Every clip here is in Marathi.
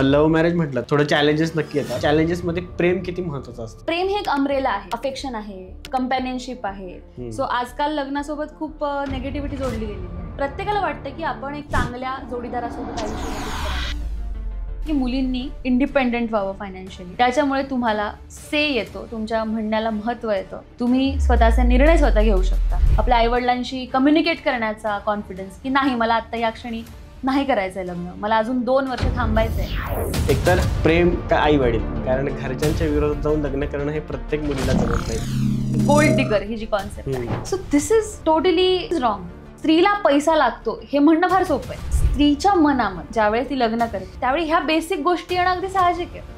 लव्ह मॅरेज म्हटलं थोडं चॅलेंजेस नक्की येतात. चॅलेंजेसमध्ये प्रेम किती महत्त्वाचं असतं? प्रेम हे एक अम्ब्रेला आहे, अफेक्शन आहे, कंपॅनियनशिप आहे. सो आजकाल लग्नासोबत खूप नेगेटिव्हिटी जोडली गेलेली आहे. प्रत्येकाला वाटतं की आपण एक चांगल्या जोडीदारासोबत आयुष्य व्यतीत करावं, की मुलींनी इंडिपेंडेंट व्हावं फायनान्शियली. त्याच्यामुळे तुम्हाला से येतो, तुमच्या म्हणण्याला महत्त्व येतं, तुम्ही स्वतःचा निर्णय स्वतः घेऊ शकता. आपल्या आईवडिलांशी कम्युनिकेट करण्याचा कॉन्फिडन्स की नाही मला आत्ता या क्षणी नाही करायचंय लग्न, मला अजून 2 वर्ष थांबायचंय. एकतर प्रेम का आई वडील, कारण घरच्यांच्या विरोधात जाऊन लग्न करणं हे प्रत्येक मुलीला जमत नाही. गोल्ड डिगर ही जी कॉन्सेप्ट आहे, so this is totally wrong. स्त्रीला पैसा लागतो हे म्हणणं फार सोपं आहे. स्त्रीच्या मनामध्ये ज्यावेळी ती लग्न करते त्यावेळी ह्या बेसिक गोष्टी येणं अगदी साहजिक आहे.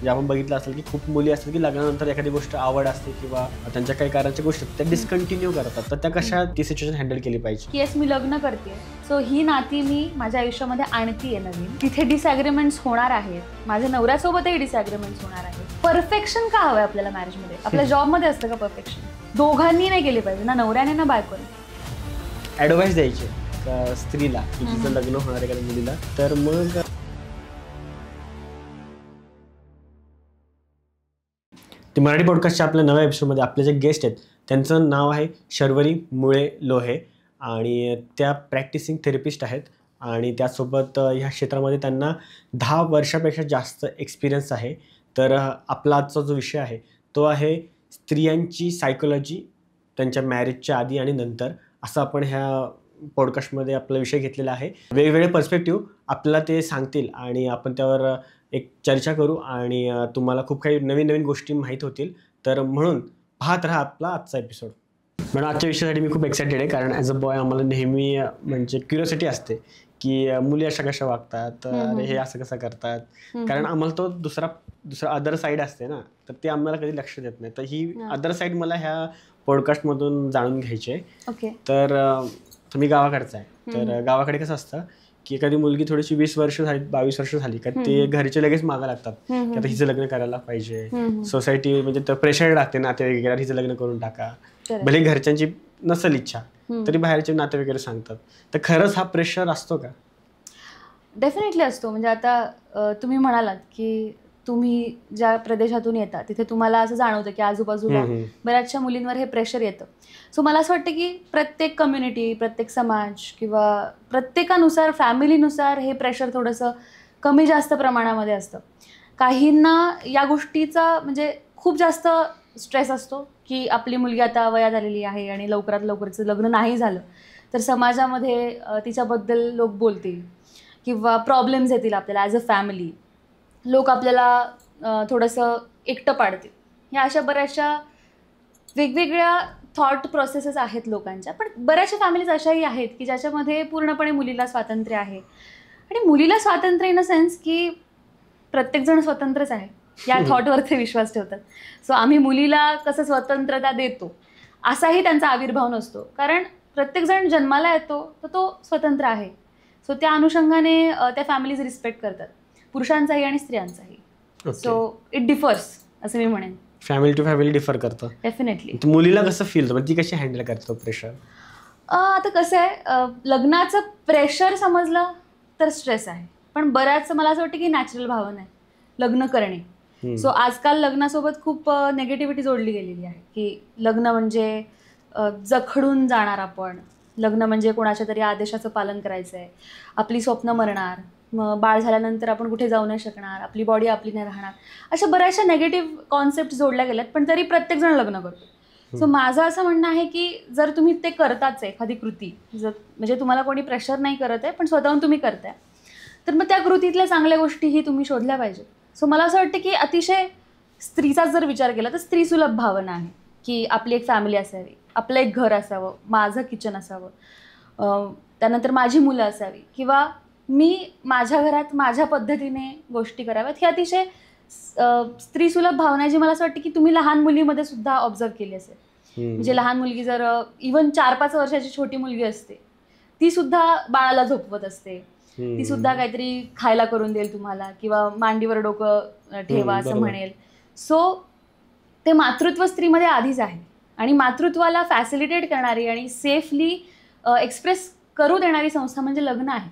जे आपण बघितलं असेल की खूप मुली असतात की लग्नानंतर एखादी गोष्ट आवड असते किंवा त्यांच्या काही कारणाच्या गोष्टी त्या डिस्कंटिन्यू करतात, तर त्या कशा ती सिच्युएशन हँडल केली पाहिजे? की येस मी लग्न करते, सो ही नाती मी माझ्या आयुष्यामध्ये आणतीये नवीन. तिथे डिसॲग्रीमेंट्स होणार आहेत, माझ्या नवऱ्यासोबतही डिसॲग्रीमेंट्स होणार आहेत. परफेक्शन का हवंय आपल्याला मॅरेजमध्ये? आपल्या जॉबमध्ये असतं का परफेक्शन? दोघांनी नाही केली पाहिजे, ना नवऱ्याने ना बायकोने. ॲडवाइस द्यायची स्त्रीला की तिचं लग्न होणार आहे एखाद्या मुलीला, तर मग ते मराठी पॉडकास्टच्या आपल्या नव्या एपिसोडमध्ये आपले जे गेस्ट आहेत त्यांचं नाव आहे शर्वरी मुळे लोहे आणि त्या प्रॅक्टिसिंग थेरपिस्ट आहेत आणि त्यासोबत ह्या क्षेत्रामध्ये त्यांना 10 वर्षापेक्षा जास्त एक्सपिरियन्स आहे. तर आपला आजचा जो विषय आहे तो आहे स्त्रियांची सायकोलॉजी त्यांच्या मॅरेजच्या आधी आणि नंतर, असं आपण ह्या पॉडकास्टमध्ये आपला विषय घेतलेला आहे. वेगवेगळे पर्स्पेक्टिव्ह आपल्याला ते सांगतील आणि आपण त्यावर एक चर्चा करू आणि तुम्हाला खूप काही नवीन नवीन गोष्टी माहीत होतील. तर म्हणून पाहत राहा आपला आजचा एपिसोड. पण आजच्या विषयासाठी मी खूप एक्सायटेड आहे, कारण ॲज अ बॉय आम्हाला नेहमी म्हणजे क्युरिओसिटी असते की मुली अशा कशा वागतात, अरे हे असं कसं करतात, कारण आम्हाला तो दुसरा अदर साईड असते ना, तर ते आम्हाला कधी लक्ष देत नाही. तर ही अदर साईड मला ह्या पॉडकास्टमधून जाणून घ्यायची आहे. तर तुम्ही गावाकडचा आहे, तर गावाकडे कसं असतं की एखादी मुलगी थोडीशी 20 वर्ष झाली, 22 वर्ष झाली का ते घरचे लगेच मागं लागतात की आता हिचं लग्न करायला पाहिजे. सोसायटी म्हणजे प्रेशर लागते नातेवाईक, हिचं लग्न करून टाका. भले घरच्यांची नसेल इच्छा तरी बाहेरचे नातेवाईक वगैरे सांगतात. तर खरंच हा प्रेशर असतो का? डेफिनेटली असतो. म्हणजे आता तुम्ही म्हणालात की तुम्ही ज्या प्रदेशातून येता तिथे तुम्हाला असं जाणवतं की आजूबाजूला बऱ्याचशा मुलींवर हे प्रेशर येतं. सो मला असं वाटतं की प्रत्येक कम्युनिटी, प्रत्येक समाज किंवा प्रत्येकानुसार, फॅमिलीनुसार हे प्रेशर थोडंसं कमी जास्त प्रमाणामध्ये असतं. काहींना या गोष्टीचा म्हणजे खूप जास्त स्ट्रेस असतो की आपली मुलगी आता वयात आलेली आहे आणि लवकरात लवकरचं लग्न नाही झालं तर समाजामध्ये तिच्याबद्दल लोक बोलतील किंवा प्रॉब्लेम्स येतील आपल्याला ॲज अ फॅमिली. लोक आपल्याला थोडंसं एकटं पाडतील. ह्या अशा बऱ्याचशा वेगवेगळ्या थॉट प्रोसेसेस आहेत लोकांच्या. पण बऱ्याचशा फॅमिलीज अशाही आहेत की ज्याच्यामध्ये पूर्णपणे मुलीला स्वातंत्र्य आहे. आणि मुलीला स्वातंत्र्य इन अ सेन्स की प्रत्येकजण स्वतंत्रच आहे या थॉटवर ते विश्वास ठेवतात. सो आम्ही मुलीला कसं स्वतंत्रता देतो असाही त्यांचा आविर्भाव नसतो, कारण प्रत्येकजण जन्माला येतो तर तो स्वतंत्र आहे. सो त्या अनुषंगाने त्या फॅमिलीज रिस्पेक्ट करतात, पुरुषांचाही आणि स्त्रियांचाही. सो इट डिफर्स असं मी म्हणेन. फॅमिली टू फॅमिली डिफर करतं डेफिनेटली. मुलीला कसं फील होतं, ती कशी हँडल करतो प्रेशर? आता कसं आहे, लग्नाचं प्रेशर समजलं तर स्ट्रेस आहे, पण बऱ्याच मला असं वाटतं की नॅचरल भावना आहे लग्न करणे. सो आजकाल लग्नासोबत खूप नेगेटिव्हिटी जोडली गेलेली आहे की लग्न म्हणजे जखडून जाणार आपण, लग्न म्हणजे कोणाच्या तरी आदेशाचं पालन करायचं आहे, आपली स्वप्न मरणार, मग बाळ झाल्यानंतर आपण कुठे जाऊ नाही शकणार, आपली बॉडी आपली नाही राहणार, अशा बऱ्याचशा नेगेटिव्ह कॉन्सेप्ट जोडल्या गेल्यात. पण तरी प्रत्येकजण लग्न करतो. सो माझं असं म्हणणं आहे की जर तुम्ही ते करताच आहे एखादी कृती, जर म्हणजे तुम्हाला कोणी प्रेशर नाही करत आहे पण स्वतःहून तुम्ही करताय, तर मग त्या कृतीतल्या चांगल्या गोष्टीही तुम्ही शोधल्या पाहिजेत. सो मला असं वाटतं की अतिशय स्त्रीचाच जर विचार केला तर स्त्रीसुलभ भावना आहे की आपली एक फॅमिली असावी, आपलं एक घर असावं, माझं किचन असावं, त्यानंतर माझी मुलं असावी किंवा मी माझ्या घरात माझ्या पद्धतीने गोष्टी कराव्यात. ही अतिशय स्त्रीसुलभ भावना आहे जी मला असं वाटतं की तुम्ही लहान मुलीमध्ये सुद्धा ऑब्झर्व केली असेल. म्हणजे लहान मुलगी जर इवन 4-5 वर्षाची छोटी मुलगी असते, ती सुद्धा बाळाला झोपवत असते, ती सुद्धा काहीतरी खायला करून देईल तुम्हाला किंवा मांडीवर डोकं ठेवा असं म्हणेल. सो ते मातृत्व स्त्रीमध्ये आधीच आहे आणि मातृत्वाला फॅसिलिटेट करणारी आणि सेफली एक्सप्रेस करू देणारी संस्था म्हणजे लग्न आहे.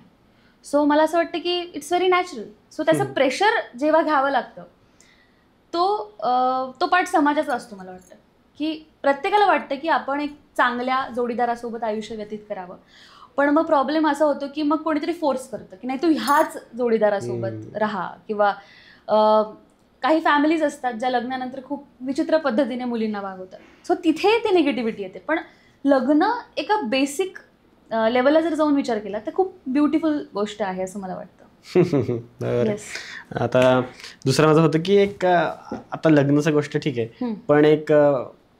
सो मला असं वाटतं की इट्स व्हेरी नॅचरल. सो त्याचं प्रेशर जेव्हा घ्यावं लागतं तो पार्ट समाजाचा असतो. मला वाटतं की प्रत्येकाला वाटतं की आपण एक चांगल्या जोडीदारासोबत आयुष्य व्यतीत करावं, पण मग प्रॉब्लेम असा होतो की मग कोणीतरी फोर्स करतं की नाही तू ह्याच जोडीदारासोबत राहा, किंवा काही फॅमिलीज असतात ज्या लग्नानंतर खूप विचित्र पद्धतीने मुलींना वागवतात. सो तिथे ती निगेटिव्हिटी येते. पण लग्न एका बेसिक लेवलला जर जाऊन विचार केला तर खूप ब्युटिफुल गोष्ट आहे असं मला वाटतं. बरोबर. Yes. आता दुसरं माझं होतं की एक आता लग्नाचं गोष्ट ठीक आहे, पण एक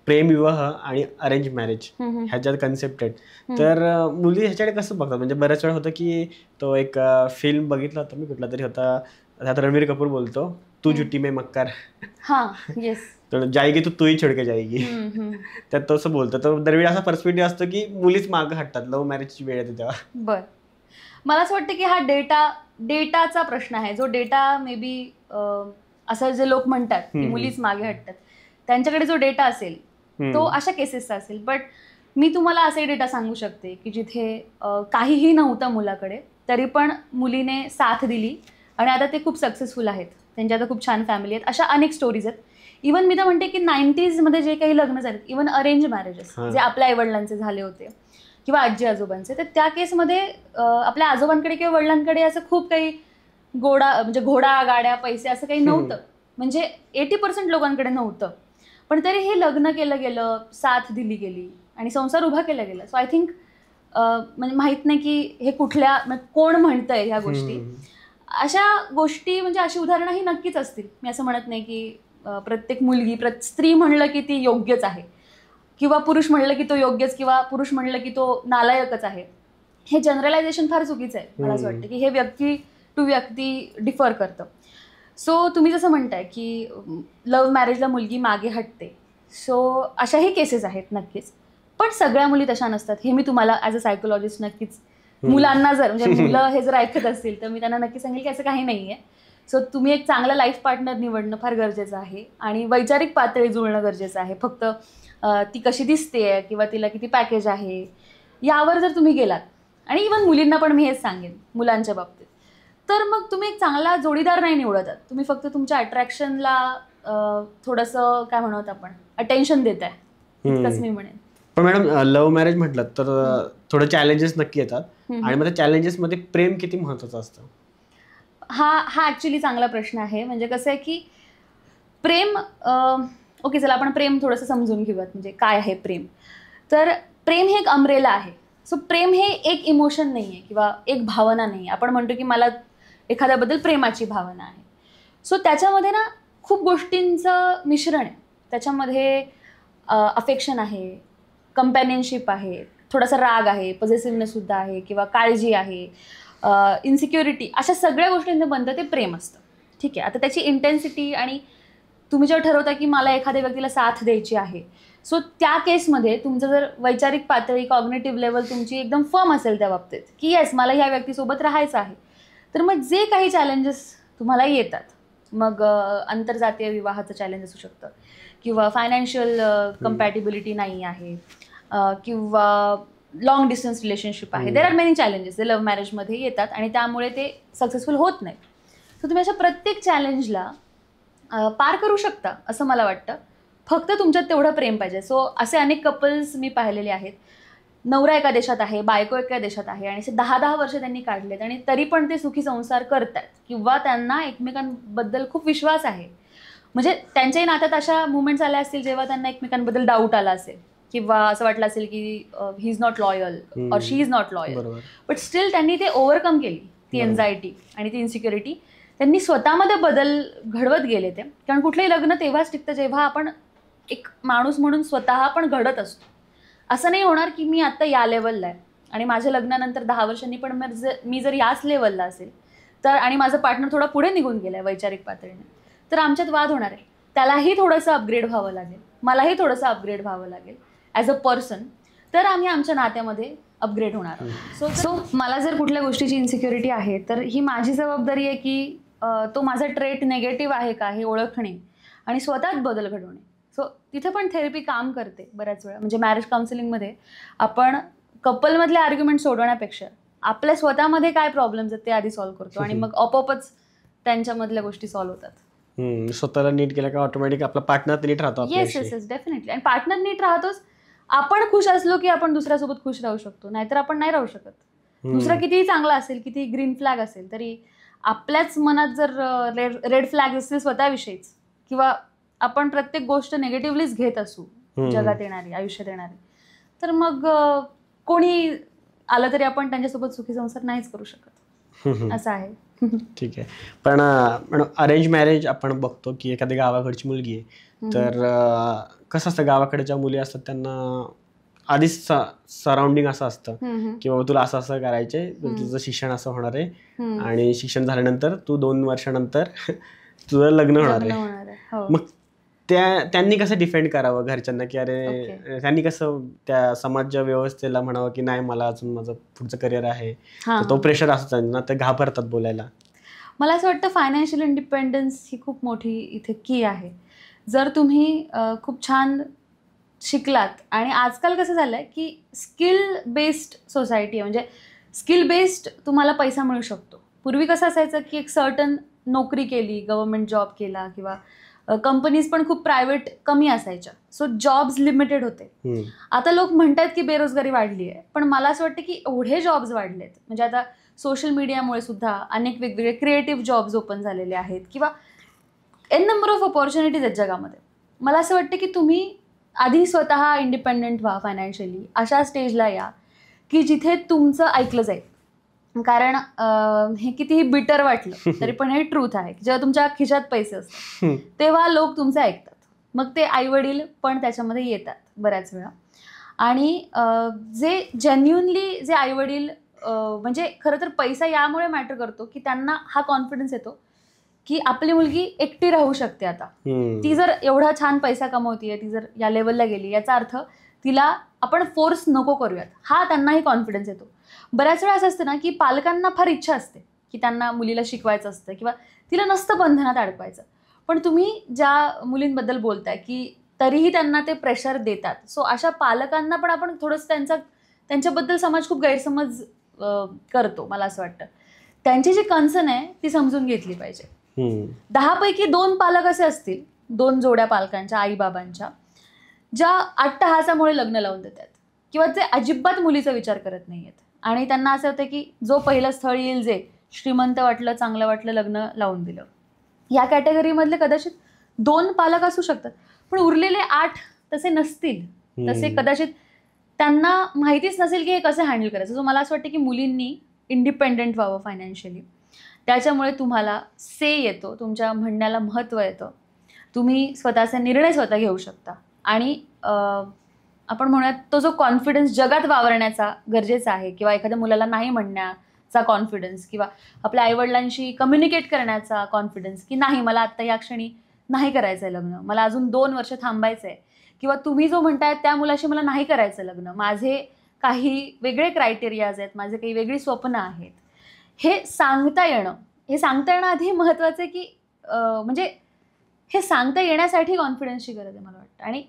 प्रेमविवाह आणि अरेंज मॅरेज ह्याच्यात कन्सेप्ट आहेत. तर मुली ह्याच्याकडे कसं बघतात? म्हणजे बऱ्याच वेळा होतं की तो एक फिल्म बघितला होता मी, कुठला तरी होता, त्यात रणवीर कपूर बोलतो तू जुटी में मक्कार, हां, येस, तर जायगी तू ही छोडके जायगी. त्यात तो असं बोलतो. तर दरवेळी असा पर्स्पेक्टिव्ह असतो की मुलीच मागं हटतात लव्ह मॅरेजची वेळ येते तेव्हा. बरं. मला असं वाटतं की हा डेटाचा प्रश्न आहे. जो डेटा मे बी असं जे लोक म्हणतात की मुलीच मागे हटतात, त्यांच्याकडे जो डेटा असेल तो अशा केसेसचा असेल. बट मी तुम्हाला असे डेटा सांगू शकते की जिथे काहीही नव्हतं मुलाकडे, तरी पण मुलीने साथ दिली आणि आता ते खूप सक्सेसफुल आहेत. त्यांच्या आता खूप छान फॅमिली आहेत. अशा अनेक स्टोरीज आहेत. इवन मी तर म्हणते की 90s मध्ये जे काही लग्न झालेत, इवन अरेंज मॅरेजेस जे आपल्या आईवडिलांचे झाले होते किंवा आजी आजोबांचे, तर त्या केसमध्ये आपल्या आजोबांकडे किंवा वडिलांकडे असं खूप काही म्हणजे घोडा गाड्या पैसे असं काही नव्हतं. म्हणजे 80% लोकांकडे नव्हतं. पण तरी हे लग्न केलं गेलं, साथ दिली गेली आणि संसार उभा केला गेला. सो आय थिंक म्हणजे माहीत नाही की हे कोण म्हणतंय ह्या गोष्टी. अशा गोष्टी म्हणजे अशी उदाहरणं ही नक्कीच असतील. मी असं म्हणत नाही की प्रत्येक मुलगी स्त्री म्हणलं की ती योग्यच आहे, किंवा पुरुष म्हणलं की तो योग्यच, किंवा पुरुष म्हणलं की तो नालायकच आहे. हे जनरलायझेशन फार चुकीचं आहे. मला असं वाटतं की हे व्यक्ती टू व्यक्ती डिफर करतं. सो तुम्ही जसं म्हणताय की लव्ह मॅरेजला मुलगी मागे हटते, सो अशाही केसेस आहेत नक्कीच. पण सगळ्या मुली तशा नसतात. हे मी तुम्हाला ॲज अ सायकोलॉजिस्ट नक्कीच मुलांना जर म्हणजे मुलं हे जर ऐकत असतील तर मी त्यांना नक्की सांगेल की असं काही नाही आहे. सो तुम्ही एक चांगला लाईफ पार्टनर निवडणं फार गरजेचं आहे आणि वैचारिक पातळी जुळणं गरजेचं आहे. फक्त ती कशी दिसते किंवा तिला किती पॅकेज आहे यावर जर तुम्ही गेलात, आणि इवन मुलींना पण मी हेच सांगेन मुलांच्या बाबतीत, तर मग तुम्ही एक चांगला जोडीदार नाही निवडत आहात. तुम्ही फक्त तुमच्या अट्रॅक्शनला थोडंसं काय म्हणत आपण अटेन्शन देत आहे, इतकंच मी म्हणेन. पण मॅडम लव्ह मॅरेज म्हटलं तर थोडं चॅलेंजेस नक्की येतात, आणि मग त्या चॅलेंजेसमध्ये प्रेम किती महत्त्वाचं असतं? हा ॲक्च्युली चांगला प्रश्न आहे. म्हणजे कसं आहे की प्रेम, ओके चला आपण प्रेम थोडंसं समजून घेऊयात. म्हणजे काय आहे प्रेम? तर प्रेम हे एक अम्ब्रेला आहे. सो प्रेम हे एक इमोशन नाही आहे किंवा एक भावना नाही आहे. आपण म्हणतो की मला एखाद्याबद्दल प्रेमाची भावना आहे. सो त्याच्यामध्ये ना खूप गोष्टींचं मिश्रण आहे. त्याच्यामध्ये अफेक्शन आहे, कंपॅनियनशिप आहे, थोडासा राग आहे, पॉझेसिव्हनेससुद्धा आहे, किंवा काळजी आहे, इन्सिक्युरिटी, अशा सगळ्या गोष्टींचं बनतं ते प्रेम असतं. ठीक आहे. आता त्याची इंटेन्सिटी आणि तुम्ही जेव्हा ठरवता की मला एखाद्या व्यक्तीला साथ द्यायची आहे, सो त्या केसमध्ये तुमचं जर वैचारिक पातळी, कॉग्नेटिव्ह लेवल तुमची एकदम फर्म असेल त्या बाबतीत की येस मला ह्या व्यक्तीसोबत राहायचं आहे, तर मग जे काही चॅलेंजेस तुम्हाला येतात, मग आंतरजातीय विवाहाचं चॅलेंज असू शकतं, किंवा फायनान्शियल कम्पॅटिबिलिटी नाही आहे, किंवा लॉंग डिस्टन्स रिलेशनशिप आहे. देर आर मेनी चॅलेंजेस जे लव्ह मॅरेजमध्ये येतात आणि त्यामुळे ते सक्सेसफुल होत नाहीत. सो तुम्ही अशा प्रत्येक चॅलेंजला पार करू शकता असं मला वाटतं. फक्त तुमच्यात तेवढं प्रेम पाहिजे. सो असे अनेक कपल्स मी पाहिलेले आहेत. नवरा एका देशात आहे, बायको एका देशात आहे, आणि असे 10-10 वर्ष त्यांनी काढलेत आणि तरी पण ते सुखी संसार करतात, किंवा त्यांना एकमेकांबद्दल खूप विश्वास आहे. म्हणजे त्यांच्याही नात्यात अशा मुवमेंट्स आल्या असतील जेव्हा त्यांना एकमेकांबद्दल डाऊट आला असेल, किंवा असं वाटलं असेल की he is not loyal or she is not loyal, but still त्यांनी ते ओव्हरकम केली, ती एन्झायटी आणि ती इन्सिक्युरिटी. त्यांनी स्वतःमध्ये बदल घडवत गेले ते. कारण कुठलंही लग्न तेव्हाच टिकतं जेव्हा आपण एक माणूस म्हणून स्वतः पण घडत असतो. असं नाही होणार की मी आत्ता या लेवलला आहे आणि माझ्या लग्नानंतर 10 वर्षांनी पण मी जर याच लेवलला असेल तर, आणि माझं पार्टनर थोडा पुढे निघून गेला आहे वैचारिक पातळीने, तर आमच्यात वाद होणार आहे. त्यालाही थोडंसं अपग्रेड व्हावं लागेल, मलाही थोडंसं अपग्रेड व्हावं लागेल ॲज अ पर्सन, तर आम्ही आमच्या नात्यामध्ये अपग्रेड होणार. सो मला जर कुठल्या गोष्टीची इन्सिक्युरिटी आहे तर ही माझी जबाबदारी आहे की तो माझा ट्रेट नेगेटिव्ह आहे का हे ओळखणे आणि स्वतःच बदल घडवणे. सो तिथे पण थेरपी काम करते बऱ्याच वेळा. म्हणजे मॅरेज काउन्सिलिंगमध्ये आपण कपलमधले आर्ग्युमेंट सोडवण्यापेक्षा आपल्या स्वतःमध्ये काय प्रॉब्लेम्स आहेत ते आधी सॉल्व्ह करतो आणि मग आपोआपच त्यांच्यामधल्या गोष्टी सॉल्व्ह होतात. स्वतःला नीट केलं का ऑटोमॅटिक आपला पार्टनर नीट राहतो येस येस येस डेफिनेटली. आणि पार्टनर नीट राहतोच. आपण खुश असलो की आपण दुसऱ्यासोबत खुश राहू शकतो, नाहीतर आपण नाही राहू शकत. दुसरा कितीही चांगला असेल, किती ग्रीन फ्लॅग असेल, तरी आपल्याच मनात जर रेड फ्लॅग असतील स्वतःविषयीच, किंवा आपण प्रत्येक गोष्ट निगेटिव्हलीच घेत असू जगात येणारी, आयुष्यात येणारी, तर मग कोणी आलं तरी आपण त्यांच्यासोबत सुखी संसार नाहीच करू शकत, असं आहे. ठीक आहे. पण अरेंज मॅरेज आपण बघतो की एखादी गावाकडची मुलगी आहे, तर कसं असतं, गावाकडच्या मुली असतात त्यांना आधीच सराउंडिंग असं असतं की बाबा तुला असं असं करायचंय, तुझं शिक्षण असं होणार आहे आणि शिक्षण झाल्यानंतर तू 2 वर्षानंतर तुझं लग्न होणार आहे. मग त्यांनी कसं डिफेंड करावं घरच्यांना की अरे त्यांनी कसं त्या समाज व्यवस्थेला म्हणावं की नाही मला अजून माझं पुढचं करिअर आहे, तो प्रेशर असतो त्यांना, ते घाबरतात बोलायला. मला असं वाटतं फायनान्शियल इंडिपेंडन्स ही खूप मोठी इथे की आहे. जर तुम्ही खूप छान शिकलात, आणि आजकाल कसं झालंय की स्किल बेस्ड सोसायटी आहे, म्हणजे स्किल बेस्ड तुम्हाला पैसा मिळू शकतो. पूर्वी कसं असायचं की एक सर्टन नोकरी केली, गव्हर्नमेंट जॉब केला, किंवा कंपनीज पण खूप प्रायव्हेट कमी असायच्या, सो जॉब्स लिमिटेड होते. आता लोक म्हणतात की बेरोजगारी वाढली आहे, पण मला असं वाटतं की एवढे जॉब्स वाढलेत, म्हणजे आता सोशल मीडियामुळे सुद्धा अनेक वेगवेगळे क्रिएटिव्ह जॉब्स ओपन झालेले आहेत, किंवा एन नंबर ऑफ अपॉर्च्युनिटीज आहेत जगामध्ये. मला असं वाटतं की तुम्ही आधी स्वतः इंडिपेंडेंट व्हा फायनान्शियली, अशा स्टेजला या की जिथे तुमचं ऐकलं जाईल. कारण हे कितीही बिटर वाटलं तरी पण हे ट्रूथ आहे की जेव्हा तुमच्या खिशात पैसे असतात तेव्हा लोक तुमचं ऐकतात. मग ते आईवडील पण त्याच्यामध्ये येतात बऱ्याच वेळा. आणि जे जेन्युनली जे आईवडील, म्हणजे खरं तर पैसा यामुळे मॅटर करतो की त्यांना हा कॉन्फिडन्स येतो की आपली मुलगी एकटी राहू शकते. आता ती जर एवढा छान पैसा कमवतीये, ती जर या लेवलला गेली, याचा अर्थ तिला आपण फोर्स नको करूयात, हा त्यांनाही कॉन्फिडन्स येतो. बऱ्याच वेळा असं असतं ना की पालकांना फार इच्छा असते की त्यांना मुलीला शिकवायचं असतं किंवा तिला नसतं बंधनात अडकवायचं, पण तुम्ही ज्या मुलींबद्दल बोलताय की तरीही त्यांना ते प्रेशर देतात. सो अशा पालकांना पण आपण थोडंसं त्यांच्याबद्दल समाज खूप गैरसमज करतो. मला असं वाटतं त्यांची जी कन्सर्न आहे ती समजून घेतली पाहिजे. 10 पैकी 2 पालक असे असतील, 2 जोड्या पालकांच्या, आई बाबांच्या, ज्या अट्टहासामुळे लग्न लावून देतात किंवा जे अजिबात मुलीचा विचार करत नाहीयेत, आणि त्यांना असं होतं की जो पहिलं स्थळ येईल, जे श्रीमंत वाटलं, चांगलं वाटलं, लग्न लावून दिलं. या कॅटेगरीमधले कदाचित 2 पालक असू शकतात, पण उरलेले 8 तसे नसतील. तसे कदाचित त्यांना माहितीच नसेल की हे कसं हँडल करायचं. सो मला असं वाटतं की मुलींनी इंडिपेंडेंट व्हावं फायनान्शियली. त्याच्यामुळे तुम्हाला से येतो, तुमच्या म्हणण्याला महत्त्व येतं, तुम्ही स्वतःचे निर्णय स्वतः घेऊ शकता, आणि आपण म्हणूयात तो जो कॉन्फिडन्स जगात वावरण्याचा गरजेचा आहे, किंवा एखाद्या मुलाला नाही म्हणण्याचा कॉन्फिडन्स, किंवा आपल्या आईवडिलांशी कम्युनिकेट करण्याचा कॉन्फिडन्स की नाही मला आत्ता या क्षणी नाही करायचं आहे लग्न, मला अजून 2 वर्ष थांबायचं आहे, किंवा तुम्ही जो म्हणताय त्या मुलाशी मला नाही करायचं लग्न, माझे काही वेगळे क्रायटेरियाज आहेत, माझे काही वेगळी स्वप्न आहेत, हे सांगता येणं आधी महत्त्वाचं आहे की म्हणजे हे सांगता येण्यासाठी कॉन्फिडन्सची गरज आहे मला वाटतं, आणि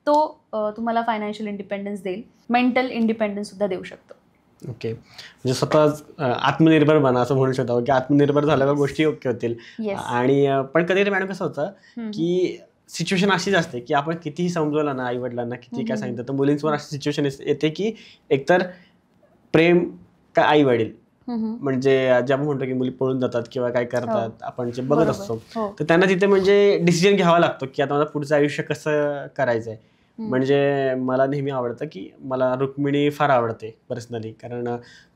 तो तुम्हाला फायनान्शियल इंडिपेंडन्स देईल, मेंटल इंडिपेंडन्स सुद्धा देऊ शकतो. ओके, म्हणजे स्वतः आत्मनिर्भर बना असं म्हणू शकतो की आत्मनिर्भर झाल्या गोष्टी ओके होतील. आणि पण कधी मॅडम कसं होतं की सिच्युएशन अशीच असते की आपण कितीही समजवलं ना, आई वडिलांना किती काय सांगितलं, तर मुलींसमोर अशी सिच्युएशन येते की एकतर प्रेम का आई वडील, म्हणजे जे आपण म्हणतो की मुली पळून जातात किंवा काय करतात, आपण जे बघत असतो, तर त्यांना तिथे म्हणजे डिसिजन घ्यावा लागतो की आता मला पुढचं आयुष्य कसं करायचंय. म्हणजे मला नेहमी आवडतं की मला रुक्मिणी फार आवडते पर्सनली, कारण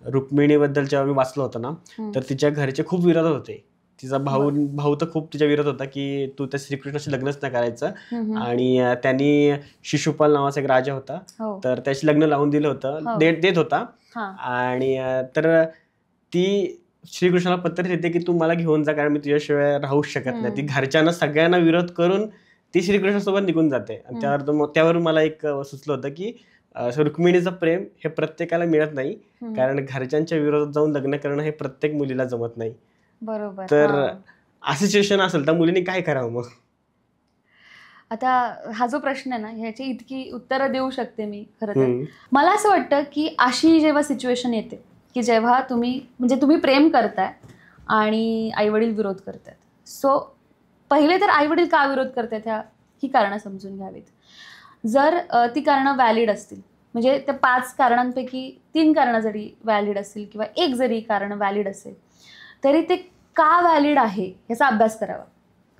रुक्मिणीबद्दल जेव्हा मी वाचलं होतं ना, तर तिच्या घरचे खूप विरोधात होते. तिचा भाऊ तर खूप तिच्या विरोधात होता की तू त्या श्रीकृष्णाशी लग्नच नाही करायचं, आणि त्यांनी शिशुपाल नावाचा एक राजा होता, तर त्याशी लग्न लावून दिलं होतं, देत होता. आणि तर ती श्रीकृष्णाला पत्र देते की तू मला घेऊन जा, कारण मी तुझ्याशिवाय राहूच शकत नाही. ती घरच्यांना सगळ्यांना विरोध करून ती श्रीकृष्णासोबत निघून जाते. त्यावर मला एक सुचलं होतं की रुक्मिणीचं प्रेम हे प्रत्येकाला मिळत नाही, कारण घरच्यांच्या विरोधात जाऊन लग्न करणं हे प्रत्येक मुलीला जमत नाही. बरोबर. तर असं सिच्युएशन असेल तर मुलींनी काय करावं मग? आता हा जो प्रश्न आहे ना, ह्याची इतकी उत्तरं देऊ शकते मी खरं तर. मला असं वाटतं की अशी जेव्हा सिच्युएशन येते की जेव्हा तुम्ही प्रेम करताय आणि आईवडील विरोध करतात. सो पहिले तर आईवडील का विरोध करतात ही कारणं समजून घ्यावीत. जर ती कारणं व्हॅलिड असतील, म्हणजे त्या 5 कारणांपैकी 3 कारणं जरी व्हॅलिड असतील किंवा एक जरी कारण व्हॅलिड असेल, तरी ते का व्हॅलिड आहे याचा अभ्यास करावा.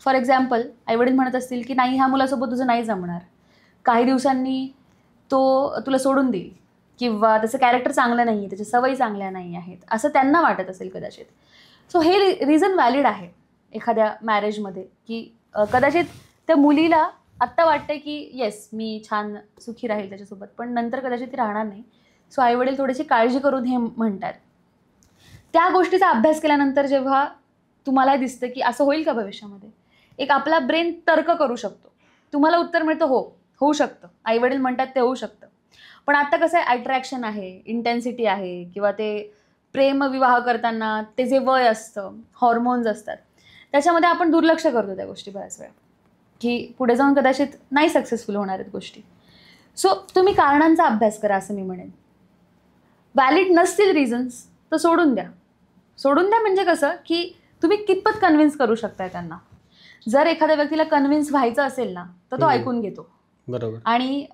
फॉर एक्झाम्पल, आईवडील म्हणत असतील की नाही, ह्या मुलासोबत तुझं नाही जमणार, काही दिवसांनी तो तुला सोडून देईल, किंवा त्याचं कॅरेक्टर चांगलं नाही आहे, त्याच्या सवयी चांगल्या नाही आहेत, असं त्यांना वाटत असेल कदाचित. सो हे रिझन व्हॅलिड आहे एखाद्या मॅरेजमध्ये, की कदाचित त्या मुलीला आत्ता वाटतंय की येस मी छान सुखी राहील त्याच्यासोबत, पण नंतर कदाचित ती राहणार नाही. सो आईवडील थोडीशी काळजी करून हे म्हणतात. त्या गोष्टीचा अभ्यास केल्यानंतर जेव्हा तुम्हाला दिसतं की असं होईल का भविष्यामध्ये, एक आपला ब्रेन तर्क करू शकतो. तुम्हाला उत्तर मिळतं हो, होऊ शकतं, आईवडील म्हणतात ते होऊ शकतं. पण आता कसं आहे, अट्रॅक्शन आहे, इंटेन्सिटी आहे, किंवा ते प्रेमविवाह करताना ते जे वय असतं, हॉर्मोन्स असतात, त्याच्यामध्ये आपण दुर्लक्ष करतो त्या गोष्टी बऱ्याच वेळा, की पुढे जाऊन कदाचित नाही सक्सेसफुल होणार आहेत गोष्टी. सो तुम्ही कारणांचा अभ्यास करा असं मी म्हणेन. व्हॅलिड नसतील रिझन्स तर सोडून द्या. सोडून द्या म्हणजे कसं, की तुम्ही कितपत कन्व्हिन्स करू शकताय त्यांना. जर एखाद्या व्यक्तीला कन्व्हिन्स व्हायचं असेल ना, तर तो ऐकून घेतो. बरोबर. आणि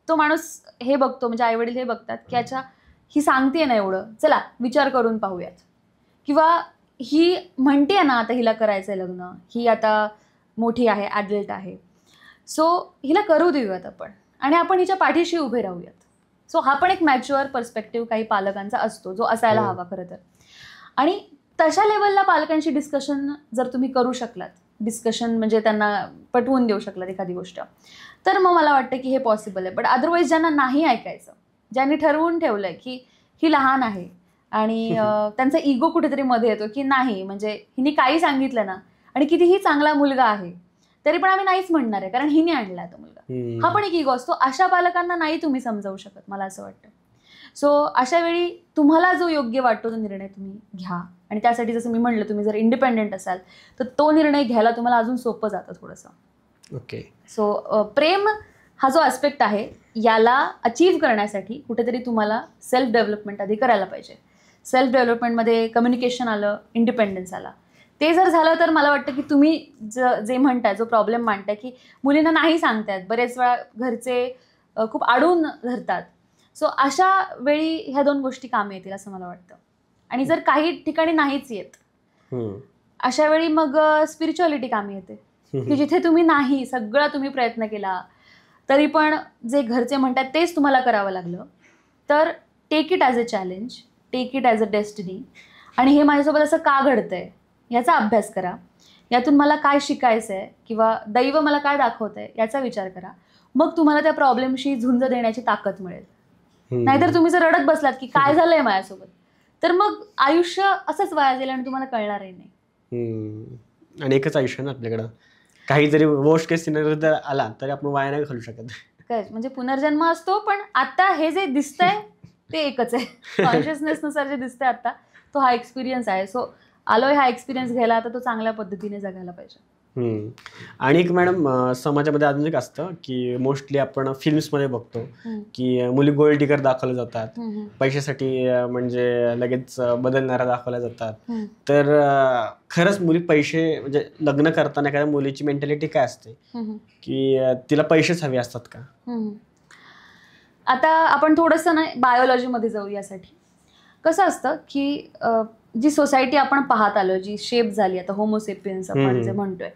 तो माणूस हे बघतो, म्हणजे आईवडील हे बघतात की अच्छा ही सांगते ना एवढं, चला विचार करून पाहूयात, किंवा ही म्हणते ना आता हिला करायचंय लग्न, ही आता मोठी आहे, ॲडल्ट आहे, सो हिला करू देऊयात आपण, आणि आपण हिच्या पाठीशी उभे राहूयात. सो हा पण एक मॅच्युअर पर्स्पेक्टिव्ह काही पालकांचा असतो, जो असायला हवा खरं तर. आणि तशा लेवलला पालकांशी डिस्कशन जर तुम्ही करू शकलात, डिस्कशन म्हणजे त्यांना पटवून देऊ शकलात एखादी गोष्ट, तर मग मला वाटतं की हे पॉसिबल आहे. बट अदरवाईज ज्यांना नाही ऐकायचं, ज्यांनी ठरवून ठेवलं आहे की ही लहान आहे आणि त्यांचा इगो कुठेतरी मध्ये येतो की नाही, म्हणजे हिने काही सांगितलं ना, आणि कितीही चांगला मुलगा आहे तरी पण आम्ही नाहीच म्हणणार आहे कारण हिने आणला तो मुलगा, हा पण एक इगो असतो. अशा पालकांना नाही तुम्ही समजावू शकत, मला असं वाटतं. सो अशा वेळी तुम्हाला जो योग्य वाटतो तो निर्णय तुम्ही घ्या. आणि त्यासाठी जसं मी म्हणलं, तुम्ही जर इंडिपेंडेंट असाल तर तो निर्णय घ्यायला तुम्हाला अजून सोपं जातं थोडंसं. ओके. सो प्रेम हा जो ॲस्पेक्ट आहे, याला अचीव्ह करण्यासाठी कुठेतरी तुम्हाला सेल्फ डेव्हलपमेंट आधी करायला पाहिजे. सेल्फ डेव्हलपमेंटमध्ये कम्युनिकेशन आलं, इंडिपेंडन्स आला. ते जर झालं तर मला वाटतं की तुम्ही जे म्हणताय, जो प्रॉब्लेम मांडताय की मुलींना नाही सांगतायत, बरेच वेळा घरचे खूप अडवून धरतात. सो अशा वेळी ह्या 2 गोष्टी कामी येतील असं मला वाटतं. आणि जर काही ठिकाणी नाहीच येत, अशा वेळी मग स्पिरिच्युअलिटी कामी येते, की जिथे तुम्ही नाही, सगळा तुम्ही प्रयत्न केला तरी पण जे घरचे म्हणतात तेच तुम्हाला करावं लागलं, तर take it as a challenge, take it as a destiny. आणि हे माझ्यासोबत असं का घडतंय याचा अभ्यास करा. यातून मला काय शिकायचं आहे किंवा दैव मला काय दाखवत आहे याचा विचार करा. मग तुम्हाला त्या प्रॉब्लेमशी झुंज देण्याची ताकद मिळेल. नाहीतर तुम्ही जर रडत बसलात की काय झालंय माझ्यासोबत, तर मग आयुष्य असंच वाया जाईल आणि तुम्हाला कळणारही नाही. आणि एकच आयुष्य ना आपल्याकडं, काही जरी वर्स्ट केस सिनेरियो जर आला तरी आपण वाया नाही घालू शकत. काय म्हणजे पुनर्जन्म असतो, पण आता हे जे दिसतंय ते एकच आहे. कॉन्शियसनेसनुसार जे दिसतंय आता, तो हा एक्सपिरियन्स आहे. सो आलोय हा एक्सपिरियन्स घ्यायला, आता तो चांगल्या पद्धतीने जगायला पाहिजे. आणि एक मॅडम, समाजामध्ये अजून एक असतं की मोस्टली आपण फिल्म्समध्ये बघतो की मुली गोल्ड डिगर दाखवल्या जातात, पैशासाठी म्हणजे लगेच बदलणाऱ्या दाखवल्या जातात. तर खरंच मुली पैसे, म्हणजे लग्न करताना एखाद्या मुलीची मेंटॅलिटी काय असते की तिला पैसेच हवे असतात का? आता आपण थोडंसं ना बायोलॉजीमध्ये जाऊ. यासाठी कसं असतं की जी सोसायटी आपण पाहत आलो, जी शेप झाली आता होमोसेपियन्स आपण जे म्हणतोय,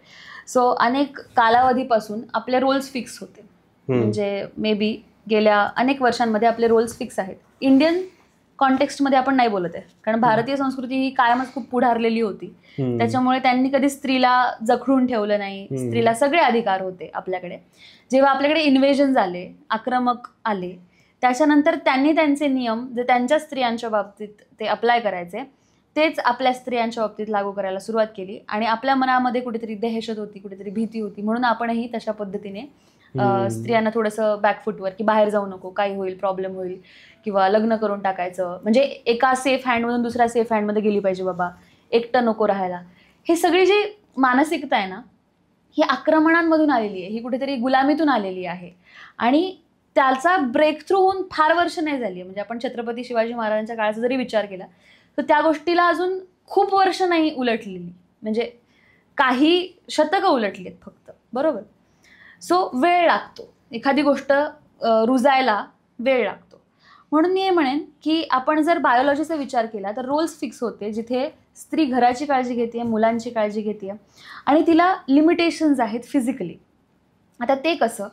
सो अनेक कालावधीपासून आपले रोल्स फिक्स होते. म्हणजे मे बी गेल्या अनेक वर्षांमध्ये आपले रोल्स फिक्स आहेत. इंडियन कॉन्टेक्स्टमध्ये आपण नाही बोलत आहे, कारण भारतीय संस्कृती ही कायमच खूप पुढारलेली होती. त्याच्यामुळे त्यांनी कधी स्त्रीला जखडून ठेवलं नाही. स्त्रीला सगळे अधिकार होते आपल्याकडे. जेव्हा आपल्याकडे इन्व्हेजन झाले, आक्रमक आले, त्याच्यानंतर त्यांनी त्यांचे नियम जे त्यांच्या स्त्रियांच्या बाबतीत ते अप्लाय करायचे, तेच आपल्या स्त्रियांच्या बाबतीत लागू करायला सुरुवात केली. आणि आपल्या मनामध्ये कुठेतरी दहशत होती, कुठेतरी भीती होती, म्हणून आपणही तशा पद्धतीने स्त्रियांना थोडंसं बॅकफुटवर, की बाहेर जाऊ नको, काही होईल, प्रॉब्लेम होईल, किंवा लग्न करून टाकायचं, म्हणजे एका सेफ हँडमधून दुसऱ्या सेफ हँडमध्ये गेली पाहिजे बाबा, एकटं नको राहायला. हे सगळी जी मानसिकता आहे ना, ही आक्रमणांमधून आलेली आहे, ही कुठेतरी गुलामीतून आलेली आहे. आणि त्याचा ब्रेक थ्रू होऊन फार वर्ष नाही झाली. म्हणजे आपण छत्रपती शिवाजी महाराजांच्या काळाचा जरी विचार केला तर त्या गोष्टीला अजून खूप वर्ष नाही उलटलेली, म्हणजे काही शतकं उलटली आहेत फक्त, बरोबर. सो वेळ लागतो, एखादी गोष्ट रुजायला वेळ लागतो. म्हणून मी हे म्हणेन की आपण जर बायोलॉजीचा विचार केला तर रोल्स फिक्स होते, जिथे स्त्री घराची काळजी घेते, मुलांची काळजी घेते आणि तिला लिमिटेशन्स आहेत फिजिकली. आता ते कसं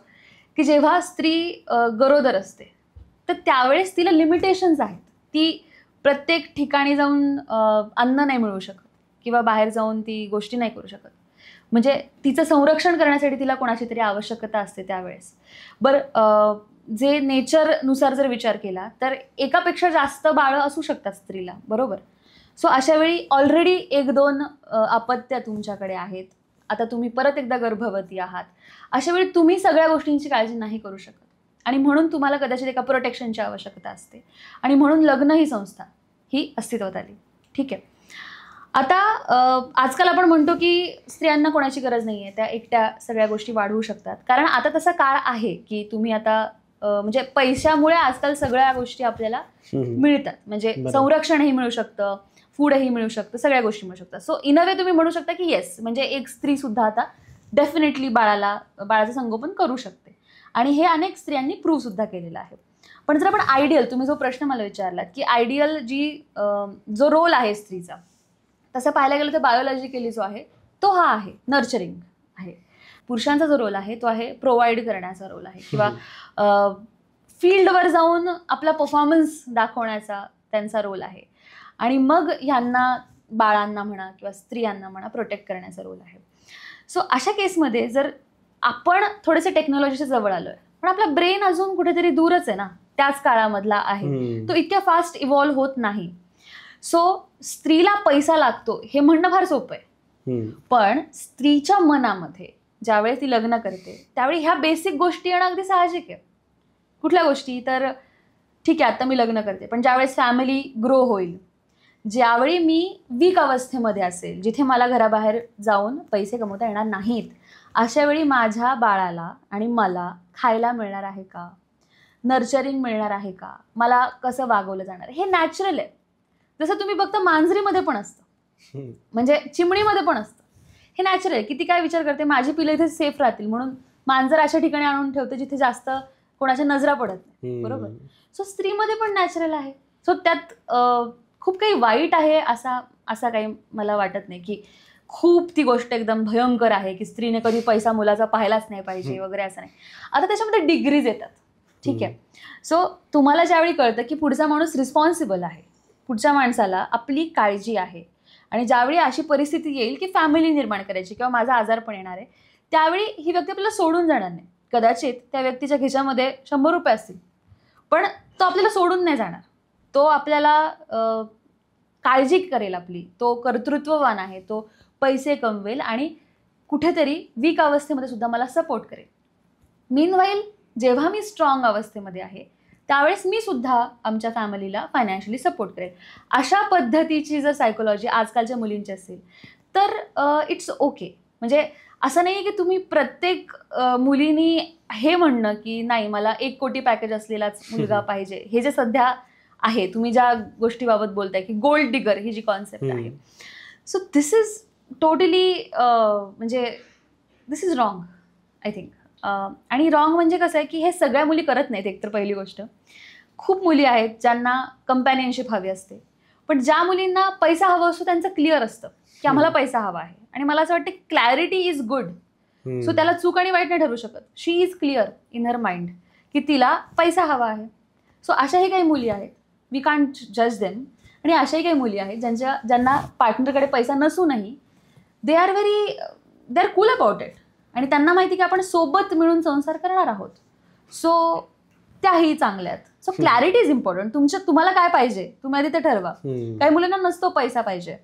की जेव्हा स्त्री गरोदर असते तर त्यावेळेस तिला लिमिटेशन्स आहेत. ती प्रत्येक ठिकाणी जाऊन अन्न नाही मिळू शकत किंवा बाहेर जाऊन ती गोष्टी नाही करू शकत. म्हणजे तिचं संरक्षण करण्यासाठी तिला कोणाची तरी आवश्यकता असते त्यावेळेस. बरं, जे नेचरनुसार जर विचार केला तर एकापेक्षा जास्त बाळं असू शकतात स्त्रीला, बरोबर. सो अशा वेळी ऑलरेडी 1-2 अपत्य तुमच्याकडे आहेत. आता तुम्ही परत एकदा गर्भवती आहात. अशा वेळी तुम्ही सगळ्या गोष्टींची काळजी नाही करू शकत आणि म्हणून तुम्हाला कदाचित एका प्रोटेक्शनची आवश्यकता असते आणि म्हणून लग्न ही संस्था ही अस्तित्वात आली. ठीक आहे. आता आजकाल आपण म्हणतो की स्त्रियांना कोणाची गरज नाही आहे, त्या एकट्या सगळ्या गोष्टी वाढवू शकतात. कारण आता तसा काळ आहे की तुम्ही आता म्हणजे पैशामुळे आजकाल सगळ्या गोष्टी आपल्याला मिळतात. म्हणजे संरक्षणही मिळू शकतं, फूडही मिळू शकतं, सगळ्या गोष्टी मिळू शकतात. सो इन अ वे तुम्ही म्हणू शकता की येस, म्हणजे एक स्त्री सुद्धा आता डेफिनेटली बाळाचं संगोपन करू शकते आणि हे अनेक स्त्रियांनी प्रूव्ह सुद्धा केलेलं आहे. पण जर आपण आयडियल, तुम्ही जो प्रश्न मला विचारलात की आयडियल जो रोल आहे स्त्रीचा, तसं पाहायला गेलं तर बायोलॉजिकली जो आहे तो हा आहे, नर्चरिंग आहे. पुरुषांचा जो रोल आहे तो आहे प्रोव्हाइड करण्याचा रोल आहे किंवा फील्डवर जाऊन आपला परफॉर्मन्स दाखवण्याचा त्यांचा रोल आहे आणि मग ह्यांना बाळांना म्हणा किंवा स्त्रियांना म्हणा प्रोटेक्ट करण्याचा रोल आहे. सो अशा केसमध्ये जर आपण थोडेसे टेक्नॉलॉजीच्या जवळ आलोय पण आपला ब्रेन अजून कुठेतरी दूरच आहे ना, त्याच काळामधला आहे, तो इतक्या फास्ट इव्हॉल्व्ह होत नाही. सो स्त्रीला पैसा लागतो हे म्हणणं फार सोपं आहे, पण स्त्रीच्या मनामध्ये ज्यावेळी ती लग्न करते त्यावेळी ह्या बेसिक गोष्टी येणं अगदी साहजिक आहे. कुठल्या गोष्टी? तर ठीक आहे आता मी लग्न करते, पण ज्यावेळेस फॅमिली ग्रो होईल, ज्यावेळी मी वीक अवस्थेमध्ये असेल, जिथे मला घराबाहेर जाऊन पैसे कमवता येणार नाहीत, अशा वेळी माझ्या बाळाला आणि मला खायला मिळणार आहे का, नर्चरिंग मिळणार आहे का, मला कसं वागवलं जाणार, हे नॅचरल आहे. जसं तुम्ही बघता मांजरीमध्ये पण असतं, म्हणजे चिमणीमध्ये पण असतं, हे नॅचरल आहे की ती काय विचार करते माझी पिलं इथे सेफ राहतील म्हणून मांजर अशा ठिकाणी आणून ठेवते जिथे जास्त कोणाच्या नजरा पडत नाही, बरोबर. सो स्त्रीमध्ये पण नॅचरल आहे. सो त्यात खूप काही वाईट आहे असा काही मला वाटत नाही की खूप ती गोष्ट एकदम भयंकर आहे की स्त्रीने कधी पैसा मुलाचा पाहिलाच नाही पाहिजे वगैरे, असं नाही. आता त्याच्यामध्ये डिग्रीज येतात, ठीक आहे. सो तुम्हाला ज्यावेळी कळतं की पुढचा माणूस रिस्पॉन्सिबल आहे, पुढच्या माणसाला आपली काळजी आहे आणि ज्यावेळी अशी परिस्थिती येईल की फॅमिली निर्माण करायची किंवा माझा आजारपण येणार आहे, त्यावेळी ही व्यक्ती आपल्याला सोडून जाणार नाही. कदाचित त्या व्यक्तीच्या खिशामध्ये 100 रुपये असतील पण तो आपल्याला सोडून नाही जाणार. तो आपल्याला काळजी करेल आपली, तो कर्तृत्ववान आहे, तो पैसे कमवेल आणि कुठेतरी वीक अवस्थेमध्ये सुद्धा मला सपोर्ट करेल. मीनवाईल जेव्हा मी स्ट्रॉंग अवस्थेमध्ये आहे त्यावेळेस मी सुद्धा आमच्या फॅमिलीला फायनान्शियली सपोर्ट करेल. अशा पद्धतीची जर सायकोलॉजी आजकालच्या मुलींची असेल तर इट्स ओके. म्हणजे असं नाही की तुम्ही प्रत्येक मुलींनी हे म्हणणं की नाही मला 1 कोटी पॅकेज असलेलाच मुलगा पाहिजे, हे जे सध्या आहे, तुम्ही ज्या गोष्टीबाबत बोलताय की गोल्ड डिगर ही जी कॉन्सेप्ट आहे, सो दिस इज टोटली म्हणजे दिस इज रॉंग आय थिंक. आणि रॉंग म्हणजे कसं आहे की हे सगळ्या मुली करत नाहीत. एकतर पहिली गोष्ट, खूप मुली आहेत ज्यांना कंपॅनियनशिप हवी असते, पण ज्या मुलींना पैसा हवा असतो त्यांचं क्लिअर असतं की आम्हाला पैसा हवा आहे. आणि मला असं वाटतं क्लॅरिटी इज गुड. सो त्याला चूक आणि वाईट नाही ठरू शकत. She is clear in her mind की तिला पैसा हवा आहे. सो अशाही काही मुली आहेत, वी कांट जज देम. आणि अशाही काही मुली आहेत ज्यांना पार्टनरकडे पैसा नसूनही they are cool about it आणि त्यांना माहिती की आपण सोबत मिळून संसार करणार आहोत. सो त्याही चांगल्या आहेत. So clarity is important. तुम्हाला काय पाहिजे तुम्ही आधी ते ठरवा. काही मुलींना नसतो पैसा पाहिजे,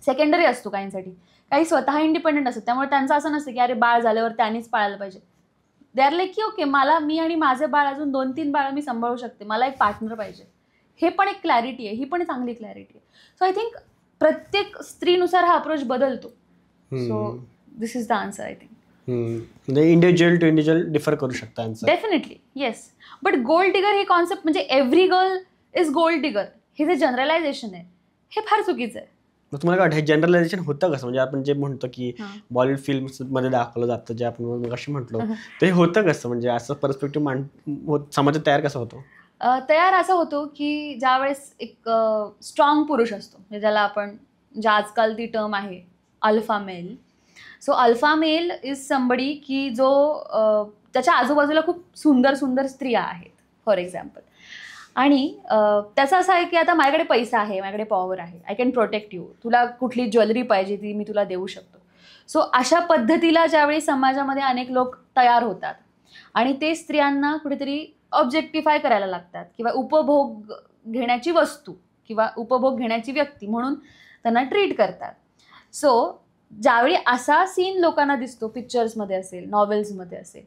सेकंडरी असतो काहींसाठी. काही स्वतः इंडिपेंडंट असतात, त्यामुळे त्यांचं असं नसतं की अरे बाळ झाल्यावर त्यांनीच पाळायला पाहिजे. दे आर लाईक की ओके मी आणि माझे बाळ अजून 2-3 बाळ मी सांभाळू शकते, मला एक पार्टनर पाहिजे. हे पण एक क्लॅरिटी आहे, ही पण चांगली क्लॅरिटी आहे. सो आय थिंक प्रत्येक स्त्रीनुसार हा अप्रोच बदलतो. So this is the answer I think. म्हणजे इंडिव्हिज्युअल टू इंडिव्हिज्युअल डिफर करू शकता. Definitely yes. But gold digger ही कॉन्सेप्ट म्हणजे every girl is gold digger हे जे जनरलायझेशन आहे हे फार चुकीचं आहे. मग तुम्हाला काय वाटतं हे जनरलायझेशन होतं कसं? म्हणजे आपण जे म्हणतो की बॉलिवूड फिल्म्समध्ये दाखवलं जातं, जे आपण कशी म्हटलो, ते होतं कसं? म्हणजे असं पर्स्पेक्टिव्ह समाजात तयार कसं होतो? तयार असा होतो की ज्यावेळेस एक स्ट्रॉंग पुरुष असतो, म्हणजे ज्याला आपण जे आजकाल ती टर्म आहे alpha male. So alpha male is somebody की जो त्याच्या आजूबाजूला खूप सुंदर सुंदर स्त्रिया आहेत फॉर एक्झाम्पल, आणि त्याचं असं आहे की आता माझ्याकडे पैसा आहे, माझ्याकडे पॉवर आहे, आय कॅन प्रोटेक्ट यू, तुला कुठली ज्वेलरी पाहिजे ती मी तुला देऊ शकतो. सो अशा पद्धतीला ज्यावेळी समाजामध्ये अनेक लोक तयार होतात आणि ते स्त्रियांना कुठेतरी ऑब्जेक्टिफाय करायला लागतात किंवा उपभोग घेण्याची वस्तू किंवा उपभोग घेण्याची व्यक्ती म्हणून त्यांना ट्रीट करतात. सो ज्यावेळी असा सीन लोकांना दिसतो, पिक्चर्समध्ये असेल, नॉवेल्समध्ये असेल,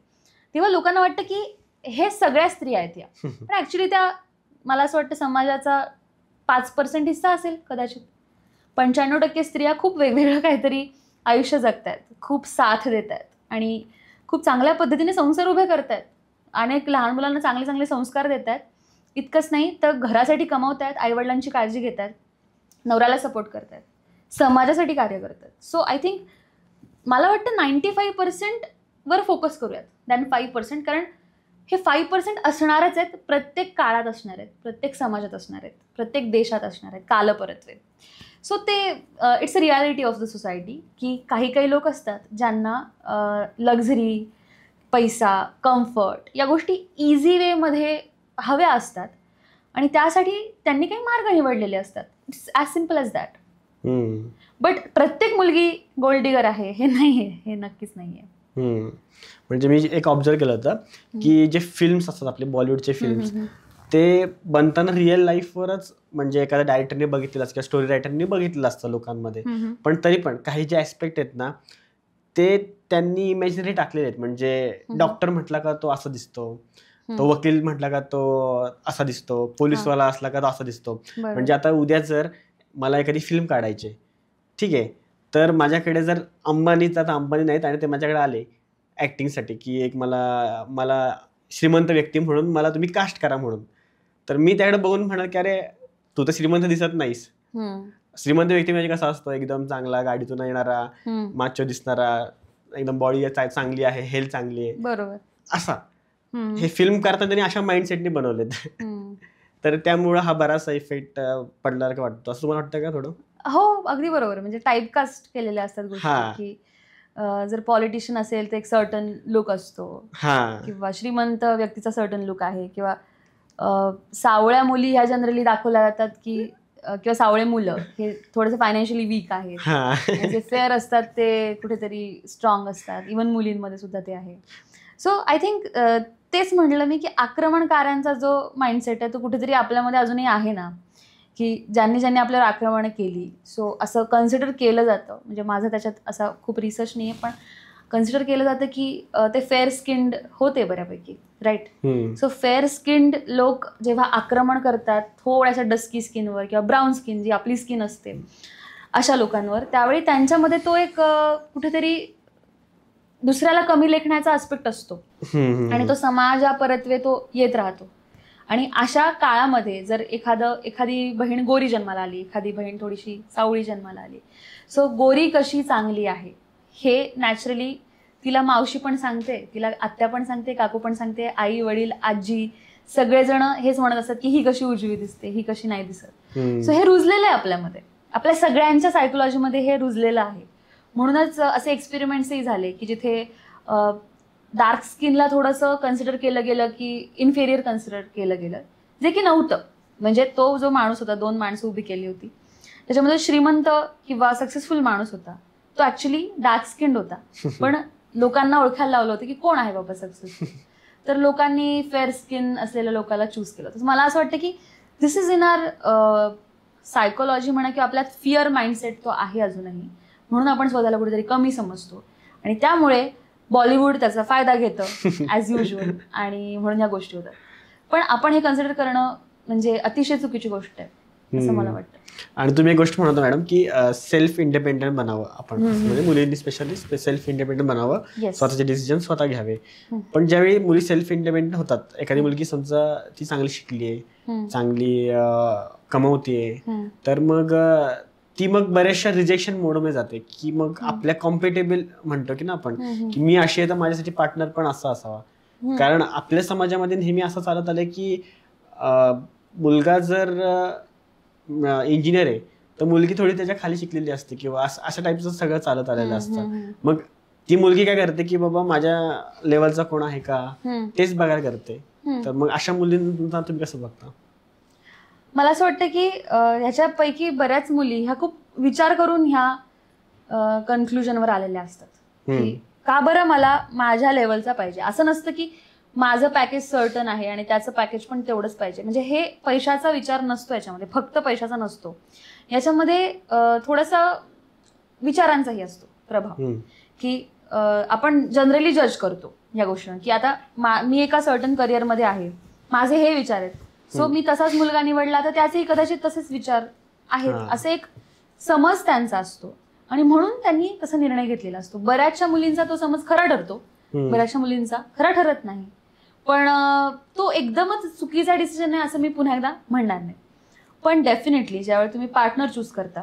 तेव्हा लोकांना वाटतं की हे सगळ्या स्त्रिया आहेत या. पण ॲक्च्युली त्या, मला असं वाटतं, समाजाचा 5% हिस्सा असेल कदाचित. 95% स्त्रिया खूप वेगवेगळं काहीतरी आयुष्य जगत आहेत, खूप साथ देत आहेत आणि खूप चांगल्या पद्धतीने संसार उभे करत आहेत, अनेक लहान मुलांना चांगले चांगले संस्कार देत आहेत. इतकंच नाही तर घरासाठी कमावत आहेत, आईवडिलांची काळजी घेत आहेत, नवऱ्याला सपोर्ट करत आहेत, समाजासाठी कार्य करत आहेत. सो आय थिंक मला वाटतं 95% वर फोकस करूयात दॅन 5%, कारण हे 5% असणारच आहेत, प्रत्येक काळात असणार आहेत, प्रत्येक समाजात असणार आहेत, प्रत्येक देशात असणार आहेत, कालपरत्वे. सो ते it's a reality of the society की काही काही लोक असतात ज्यांना लक्झरी, पैसा, कम्फर्ट या गोष्टी इझी वेमध्ये हव्या असतात आणि त्यासाठी त्यांनी काही मार्ग निवडलेले असतात. It's as simple as that. But प्रत्येक मुलगी गोल्ड डिगर आहे हे नाही आहे, हे नक्कीच नाही आहे. म्हणजे मी एक ऑब्झर्व केलं होतं की जे फिल्म्स असतात आपले बॉलिवूडचे फिल्म्स, ते बनताना रिअल लाईफवरच, म्हणजे एखाद्या डायरेक्टरने बघितलेलं असतं किंवा स्टोरी रायटरने बघितलेलं असतं लोकांमध्ये, पण तरी पण काही जे ॲस्पेक्ट आहेत ना ते त्यांनी इमॅजिनरी टाकलेले आहेत. म्हणजे डॉक्टर म्हटला का तो असा दिसतो, तो वकील म्हटला का तो असा दिसतो, पोलीसवाला असला का तो असा दिसतो. म्हणजे आता उद्या जर मला एखादी फिल्म काढायची, ठीक आहे, तर माझ्याकडे जर अंबानीच, आता अंबानी नाहीत आणि ते माझ्याकडे आले ॲक्टिंगसाठी की एक मला श्रीमंत व्यक्ती म्हणून मला तुम्ही कास्ट करा म्हणून, तर मी त्याकडे बघून म्हणाल की अरे तू तर श्रीमंत दिसत नाहीस. श्रीमंत व्यक्ती म्हणजे कसा असतो, एकदम चांगला, गाडीतून येणारा, माचो दिसणारा, एकदम बॉडी चांगली आहे, हेल्थ चांगली आहे, बरोबर, असा. हे फिल्म करताना त्यांनी अशा माइंडसेटने बनवलेत. तर त्यामुळं हा बराचसा इफेक्ट पडणार का वाटतो, असं तुम्हाला वाटतं का थोडं? हो, अगदी बरोबर. म्हणजे टाईपकास्ट केलेल्या असतात गोष्टी की जर पॉलिटिशियन असेल तर एक सर्टन लुक असतो किंवा श्रीमंत व्यक्तीचा सर्टन लुक आहे, किंवा सावळ्या मुली ह्या जनरली दाखवल्या जातात की किंवा सावळे मुलं हे थोडेसे फायनान्शियली वीक आहेत, जे फेअर असतात ते कुठेतरी स्ट्रॉंग असतात, इव्हन मुलींमध्ये सुद्धा ते आहे. सो आय थिंक तेच म्हटलं मी की आक्रमणकारांचा जो माइंडसेट आहे तो कुठेतरी आपल्यामध्ये अजूनही आहे ना, की ज्यांनी आपल्यावर आक्रमणं केली. सो असं कन्सिडर केलं जातं, म्हणजे माझं त्याच्यात असा खूप रिसर्च नाही आहे, पण कन्सिडर केलं जातं की ते फेअर स्किन्ड होते बऱ्यापैकी, राईट. सो फेअर स्किन्ड लोक जेव्हा आक्रमण करतात थोड्याशा डस्की स्किनवर किंवा ब्राऊन स्किन जी आपली स्किन असते अशा लोकांवर, त्यावेळी त्यांच्यामध्ये तो एक कुठेतरी दुसऱ्याला कमी लेखण्याचा आस्पेक्ट असतो आणि तो समाजापरत्वे तो येत राहतो. आणि अशा काळामध्ये जर एखादी बहीण गोरी जन्माला आली, एखादी बहीण थोडीशी सावळी जन्माला आली, सो गोरी कशी चांगली आहे हे नॅचरली तिला मावशी पण सांगते, तिला आत्या पण सांगते, काकू पण सांगते, आई वडील आजी सगळेजण हेच म्हणत असतात की ही कशी उजवी दिसते, ही कशी नाही दिसत. सो हे रुजलेलं आहे आपल्यामध्ये, आपल्या सगळ्यांच्या सायकोलॉजीमध्ये हे रुजलेलं आहे. म्हणूनच असे एक्सपेरिमेंट्सही झाले की जिथे डार्क स्किनला थोडंसं कन्सिडर केलं गेलं की इन्फेरियर कन्सिडर केलं गेलं, जे की नव्हतं. म्हणजे तो जो माणूस होता, 2 माणसं उभी केली होती, त्याच्यामध्ये श्रीमंत किंवा सक्सेसफुल माणूस होता, तो ॲक्च्युली डार्क स्किन्ड होता, पण लोकांना ओळखायला लावलं होतं की कोण आहे बाबा सक्सेसफुल. तर लोकांनी फेअर स्किन असलेल्या लोकांना चूज केलं. तर मला असं वाटतं की दिस इज इन आर सायकोलॉजी म्हणा किंवा आपल्यात फिअर माइंडसेट तो आहे अजूनही, म्हणून आपण स्वतःला कुठेतरी कमी समजतो आणि त्यामुळे बॉलिवूड त्याचा फायदा घेतं ॲज युजल आणि म्हणून ह्या गोष्टी होतात. पण आपण हे कन्सिडर करणं म्हणजे अतिशय चुकीची गोष्ट आहे. असं मला वाटतं. आणि तुम्ही एक गोष्ट म्हणतो मॅडम की सेल्फ इंडिपेंडेंट बनावं आपण, म्हणजे मुलींनी स्पेशली सेल्फ इंडिपेंडेंट बनावं, स्वतःचे डिसिजन स्वतः घ्यावे. पण ज्यावेळी मुली सेल्फ इंडिपेंडेंट होतात, एखादी मुलगी समजा ती चांगली शिकली आहे, चांगली कमवतीये, तर मग ती मग बऱ्याचशा रिजेक्शन मोडमध्ये जाते की मग आपल्या कॉम्पेटेबल म्हणतो की ना आपण की मी अशी आहे तर माझ्यासाठी पार्टनर पण असा असावा. कारण आपल्या समाजामध्ये नेहमी असं चालत आलंय की मुलगा जर इंजिनियर आहे तर मुलगी थोडी त्याच्या खाली शिकलेली असते किंवा अशा टाईपचं सगळं चालत आलेलं असतं. मग ती मुलगी काय करते की बाबा माझ्या लेवलचा कोण आहे का तेच बघायला करते. तर मग अशा मुलींना तुम्ही कसं बघता? मला असं वाटतं की ह्याच्यापैकी बऱ्याच मुली ह्या खूप विचार करून ह्या कन्क्लुजनवर आलेल्या असतात की का बरं मला माझ्या लेवलचा पाहिजे. असं नसतं की माझं पॅकेज सर्टन आहे आणि त्याचं पॅकेज पण तेवढंच पाहिजे. म्हणजे हे पैशाचा विचार नसतो याच्यामध्ये, फक्त पैशाचा नसतो याच्यामध्ये, थोडासा विचारांचाही असतो प्रभाव. की आपण जनरली जज करतो या गोष्टींना की आता मी एका सर्टन करिअरमध्ये आहे, माझे हे विचार आहेत, सो मी तसाच मुलगा निवडला तर त्याचेही कदाचित तसेच विचार आहेत, असे एक समज त्यांचा असतो आणि म्हणून त्यांनी तसा निर्णय घेतलेला असतो. बऱ्याचशा मुलींचा तो समज खरा ठरतो, बऱ्याचशा मुलींचा खरा ठरत नाही. पण तो एकदमच चुकीचा डिसिजन आहे असं मी पुन्हा एकदा म्हणणार नाही. पण डेफिनेटली ज्यावेळी तुम्ही पार्टनर चूज करता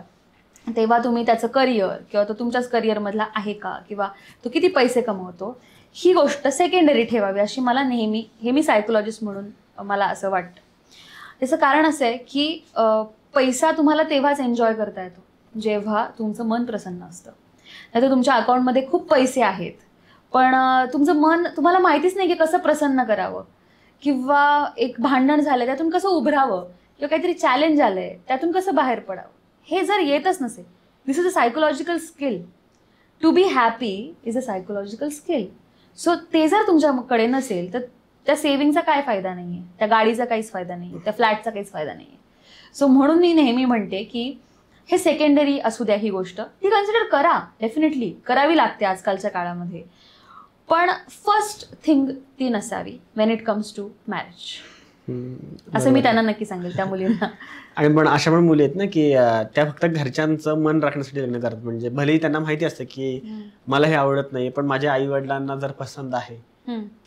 तेव्हा तुम्ही त्याचं करिअर किंवा तो तुमच्याच करिअरमधला आहे का किंवा तो किती पैसे कमवतो ही गोष्ट सेकंडरी ठेवावी अशी मला नेहमी, हे मी सायकोलॉजिस्ट म्हणून मला असं वाटतं. त्याचं कारण असं आहे की पैसा तुम्हाला तेव्हाच एन्जॉय करता येतो जेव्हा तुमचं मन प्रसन्न असतं. नाहीतर तुमच्या अकाउंटमध्ये खूप पैसे आहेत पण तुमचं मन, तुम्हाला माहितीच नाही की कसं प्रसन्न करावं किंवा एक भांडण झालं त्यातून कसं उभरावं किंवा काहीतरी चॅलेंज आलंय त्यातून कसं बाहेर पडावं, हे जर येतच नसेल. This is a psychological skill. To be happy is a psychological skill. So ते जर तुमच्याकडे नसेल तर त्या सेव्हिंगचा काय फायदा नाही आहे, त्या गाडीचा काहीच फायदा नाही आहे, त्या फ्लॅटचा काहीच फायदा नाही आहे. सो म्हणून मी नेहमी म्हणते की हे सेकंडरी असू द्या, ही गोष्ट ती कन्सिडर करा, डेफिनेटली करावी लागते आजकालच्या काळामध्ये. पण फर्स्ट थिंग ती नसावी when it comes to marriage, असं मी त्यांना नक्की सांगेल त्या मुलींना. आणि पण अशा पण मुली आहेत ना की त्या फक्त घरच्यांचं मन राखण्यासाठी लग्न करतात. म्हणजे भलेही त्यांना माहिती असतं की मला हे आवडत नाही पण माझ्या आई वडिलांना जर पसंत आहे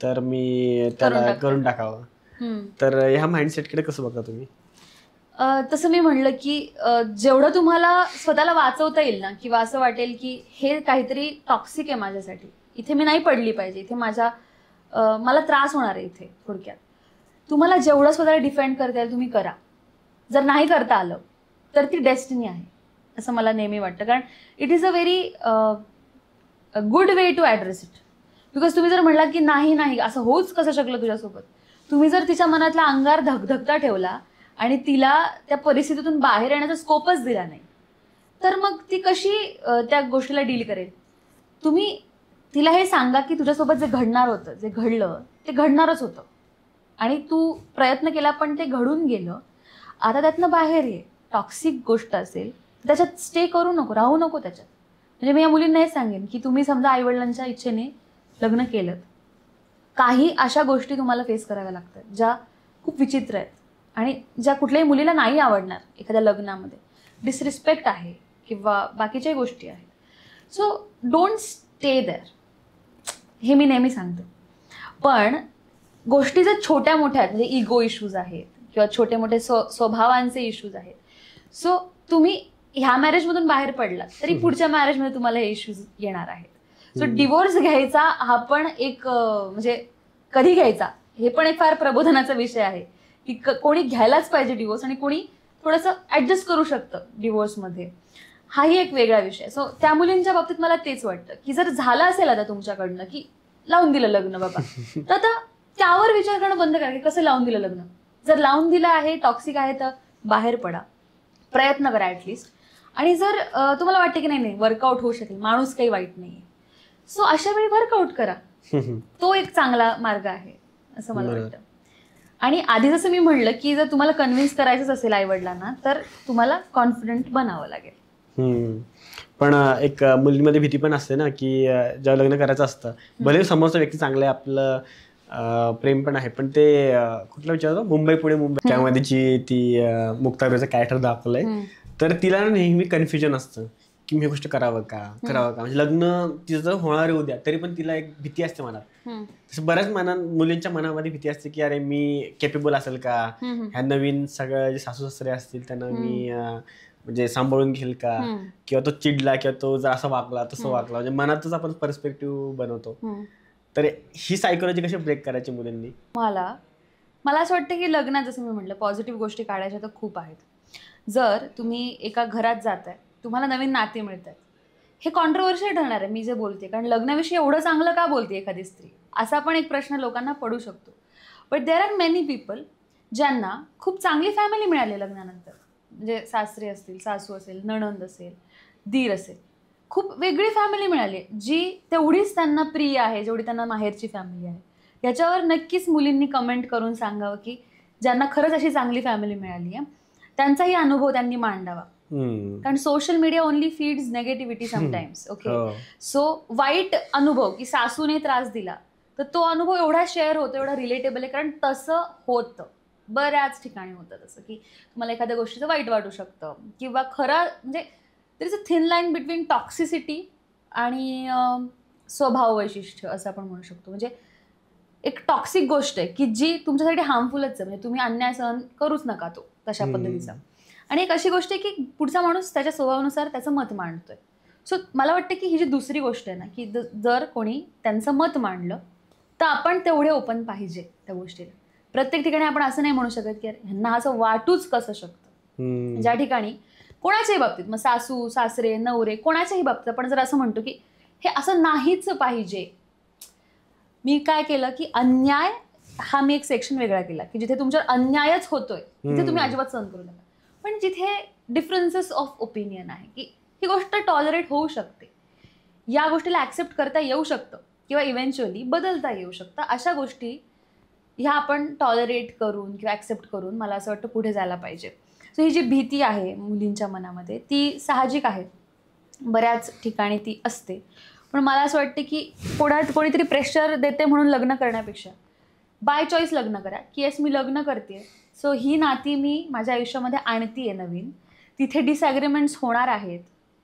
तर मी त्याला करून टाकावं. तर ह्या माइंडसेटकडे कसं बघता तुम्ही? तसं मी म्हणलं की जेवढं तुम्हाला स्वतःला वाचवता येईल ना, किंवा असं वाटेल की हे काहीतरी टॉक्सिक आहे माझ्यासाठी, इथे मी नाही पडली पाहिजे, इथे मला त्रास होणार आहे, इथे थोडक्यात तुम्हाला जेवढं स्वतःला डिफेंड करता येईल तुम्ही करा. जर नाही करता आलं तर ती डेस्टिनी आहे असं मला नेहमी वाटतं. कारण it is a very good way to address it. Because तुम्ही जर म्हटलात की नाही नाही असं होऊच कसं शकलं तुझ्यासोबत, तुम्ही जर तिच्या मनातला अंगार धगधगता ठेवला आणि तिला त्या परिस्थितीतून बाहेर येण्याचा स्कोपच दिला नाही तर मग ती कशी त्या गोष्टीला डील करेल? तुम्ही तिला हे सांगा की तुझ्यासोबत जे घडणार होतं, जे घडलं ते घडणारच होतं आणि तू प्रयत्न केला पण ते घडून गेलं. आता त्यातनं बाहेर ये. टॉक्सिक गोष्ट असेल त्याच्यात स्टे करू नको, राहू नको त्याच्यात. म्हणजे मी या मुलींना हे सांगेन की तुम्ही समजा आईवडिलांच्या इच्छेने लग्न केलं, काही अशा गोष्टी तुम्हाला फेस कराव्या लागतात ज्या खूप विचित्र आहेत आणि ज्या कुठल्याही मुलीला नाही आवडणार. एखाद्या लग्नामध्ये डिसरिस्पेक्ट आहे किंवा बाकीच्याही गोष्टी आहेत. सो डोंट स्टे देअर, हे मी नेहमी सांगते. पण गोष्टी जर छोट्या मोठ्या आहेत, म्हणजे इगो इश्यूज आहेत किंवा छोटे मोठे स्वभावांचे इश्यूज आहेत, सो तुम्ही ह्या मॅरेजमधून बाहेर पडलात तरी पुढच्या मॅरेजमध्ये तुम्हाला हे इश्यूज येणार आहेत. सो डिवोर्स घ्यायचा हा पण एक म्हणजे कधी घ्यायचा हे पण एक फार प्रबोधनाचा विषय आहे की कोणी घ्यायलाच पाहिजे डिवोर्स आणि कोणी थोडंसं ऍडजस्ट करू शकतं डिवोर्समध्ये, हाही एक वेगळा विषय. सो त्या मुलींच्या बाबतीत मला तेच वाटतं की जर झालं असेल आता तुमच्याकडनं की लावून दिलं लग्न बाबा, तर आता त्यावर विचार करणं बंद करा की कसं लावून दिलं लग्न. जर लावून दिलं आहे, टॉक्सिक आहे, तर बाहेर पडा, प्रयत्न करा ॲटलिस्ट. आणि जर तुम्हाला वाटते की नाही नाही वर्कआउट होऊ शकेल, माणूस काही वाईट नाही, सो अशा वेळी वर्कआउट करा. तो एक चांगला मार्ग आहे असं मला वाटतं. आणि आधी जसं मी म्हणलं की जर तुम्हाला कन्व्हिन्स करायचंच असेल आईवडिलांना तर तुम्हाला कॉन्फिडंट बनावं लागेल. पण एक मुलीमध्ये भीती पण असते ना की जेव्हा लग्न करायचं असतं, भले समोरचा व्यक्ती चांगला आहे, आपलं प्रेम पण आहे, पण ते कुठलं विचारतो, मुंबई पुणे मुंबई, त्यामध्ये जी ती मुक्ताबेचं कॅरेक्टर दाखवलंय, तर तिला नेहमी कन्फ्युजन असतं की मी ही गोष्ट करावं का म्हणजे लग्न तिचं होणार आहे उद्या, तरी पण तिला एक भीती असते मनात. तसं बऱ्याच मुलींच्या मनामध्ये भीती असते की अरे मी केपेबल असेल का, ह्या नवीन सगळं जे सासू सासरे असतील त्यांना मी म्हणजे सांभाळून घेईल का, किंवा तो चिडला किंवा तो जर असं वागला तसं वागला, म्हणजे मनातच आपण पर्स्पेक्टिव्ह बनवतो. तर ही सायकोलॉजी कशी ब्रेक करायची मुलींनी? मला असं वाटतं की लग्नात जसं मी म्हटलं पॉझिटिव्ह गोष्टी काढायच्या तर खूप आहेत. जर तुम्ही एका घरात जाताय, तुम्हाला नवीन नाती मिळत आहेत, हे कॉन्ट्रोवर्शियल ठरणार आहे मी जे बोलते, कारण लग्नाविषयी एवढं चांगलं का बोलते एखादी स्त्री, असा पण एक प्रश्न लोकांना पडू शकतो. But there are many people ज्यांना खूप चांगली फॅमिली मिळाली लग्नानंतर, म्हणजे सासरे असतील, सासू असेल, नणंद असेल, दीर असेल, खूप वेगळी फॅमिली मिळाली जी तेवढीच त्यांना प्रिय आहे जेवढी त्यांना माहेरची फॅमिली आहे. याच्यावर नक्कीच मुलींनी कमेंट करून सांगावं की ज्यांना खरंच अशी चांगली फॅमिली मिळाली आहे त्यांचाही अनुभव त्यांनी मांडावा. कारण social media only feeds negativity sometimes. Okay, so वाईट अनुभव की सासूने त्रास दिला तर तो अनुभव एवढा शेअर होतो, एवढा रिलेटेबल आहे, कारण तसं होतं, बऱ्याच ठिकाणी होतं तसं की तुम्हाला एखाद्या गोष्टीचं वाईट वाटू शकतं किंवा खरं, म्हणजे there is a thin line between toxicity आणि स्वभाव वैशिष्ट्य असं आपण म्हणू शकतो. म्हणजे एक टॉक्सिक गोष्ट आहे की जी तुमच्यासाठी हार्मफुलच आहे, म्हणजे तुम्ही अन्याय सहन करूच नका तो तशा पद्धतीचा. आणि एक अशी गोष्ट आहे की पुढचा माणूस त्याच्या स्वभावानुसार त्याचं मत मांडतोय. सो मला वाटतं की ही जी दुसरी गोष्ट आहे ना, की जर कोणी त्यांचं मत मांडलं तर आपण तेवढे ओपन पाहिजे त्या गोष्टीला. प्रत्येक ठिकाणी आपण असं नाही म्हणू शकत की ह्यांना असं वाटूच कसं शकतं. ज्या ठिकाणी कोणाच्याही बाबतीत, मग सासू सासरे नवरे कोणाच्याही बाबतीत आपण जर असं म्हणतो की हे असं नाहीच पाहिजे, मी काय केलं की अन्याय हा मी एक सेक्शन वेगळा केला की जिथे तुमच्यावर अन्यायच होतोय तिथे तुम्ही अजिबात सहन करू नका. पण जिथे डिफरन्सेस ऑफ ओपिनियन आहे की ही गोष्ट टॉलरेट होऊ शकते, या गोष्टीला ऍक्सेप्ट करता येऊ शकतं किंवा इव्हेंच्युअली बदलता येऊ शकतं, अशा गोष्टी ह्या आपण टॉलरेट करून किंवा ऍक्सेप्ट करून मला असं वाटतं पुढे जायला पाहिजे. सो ही जी भीती आहे मुलींच्या मनामध्ये ती साहजिक आहे, बऱ्याच ठिकाणी ती असते. पण मला असं वाटतं की कोणीतरी प्रेशर देते म्हणून लग्न करण्यापेक्षा बाय चॉईस लग्न करा की येस मी लग्न करते, सो ही नाती मी माझ्या आयुष्यामध्ये आणतीये नवीन, तिथे डिसॲग्रीमेंट्स होणार आहेत,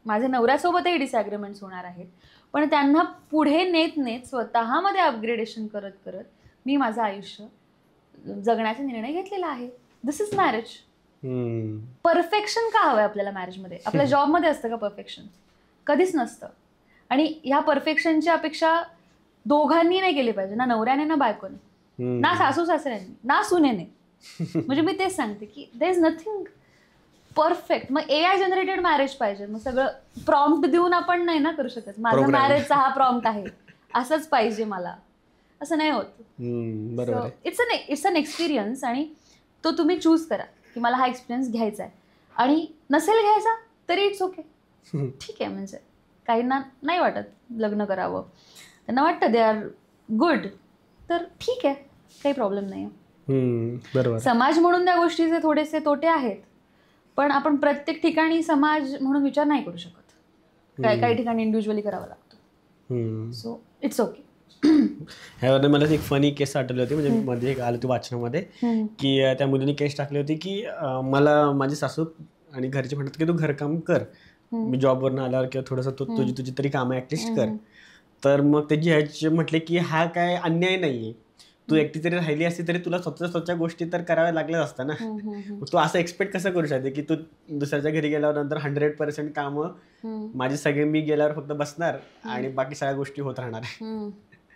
माझ्या नवऱ्यासोबतही डिसॲग्रीमेंट्स होणार आहेत, पण त्यांना पुढे नेत स्वतःमध्ये अपग्रेडेशन करत करत मी माझं आयुष्य जगण्याचा निर्णय घेतलेला आहे. दिस इज मॅरेज. परफेक्शन का हवंय आपल्याला मॅरेजमध्ये? आपल्या जॉबमध्ये असतं का परफेक्शन? कधीच नसतं. आणि ह्या परफेक्शनची अपेक्षा दोघांनी नाही केली पाहिजे, ना नवऱ्याने ना बायकोने, ना सासू सासऱ्यांनी ना सुनेने. म्हणजे मी तेच सांगते की देयर इज नथिंग परफेक्ट. मग AI जनरेटेड मॅरेज पाहिजे, मग सगळं प्रॉम्प्ट देऊन आपण नाही ना करू शकत, माझा मॅरेजचा हा प्रॉम्प्ट आहे असंच पाहिजे मला, असं नाही होत. इट्स अन एक्सपिरियन्स आणि तो तुम्ही चूज करा की मला हा एक्सपिरियन्स घ्यायचा आहे. आणि नसेल घ्यायचा तरी इट्स ओके, ठीक आहे. म्हणजे काहींना नाही वाटत लग्न करावं, त्यांना वाटतं दे आर गुड, तर ठीक आहे, काही प्रॉब्लेम नाही. बरोबर. समाज म्हणून त्या गोष्टीचे थोडेसे तोटे आहेत, पण आपण प्रत्येक ठिकाणी समाज म्हणून विचार नाही करू शकत, काही ठिकाणी इंडिव्हिज्युअली करावा लागतो. So it's okay. ह्यावर मला एक फनी केस आठवली होती, म्हणजे मध्ये एक आलं होती वाचनामध्ये की त्या मुलीने केस टाकली होती की मला माझी सासू आणि घरचे म्हणतात की तू घरकाम कर, मी जॉबवरनं आल्यावर किंवा थोडंसं तुझी तरी कामं ऍटलिस्ट कर. तर मग त्याची ह्याचे म्हटले की हा काय अन्याय नाहीये, तू एकटी जरी राहिली असती तरी तुला स्वतःच्या गोष्टी तर कराव्या लागल्याच असतं ना. तू असं एक्सपेक्ट कसं करू शकते की तू दुसऱ्याच्या घरी गेल्यावर नंतर 100% कामं माझी सगळे मी गेल्यावर फक्त बसणार आणि बाकी सगळ्या गोष्टी होत राहणार.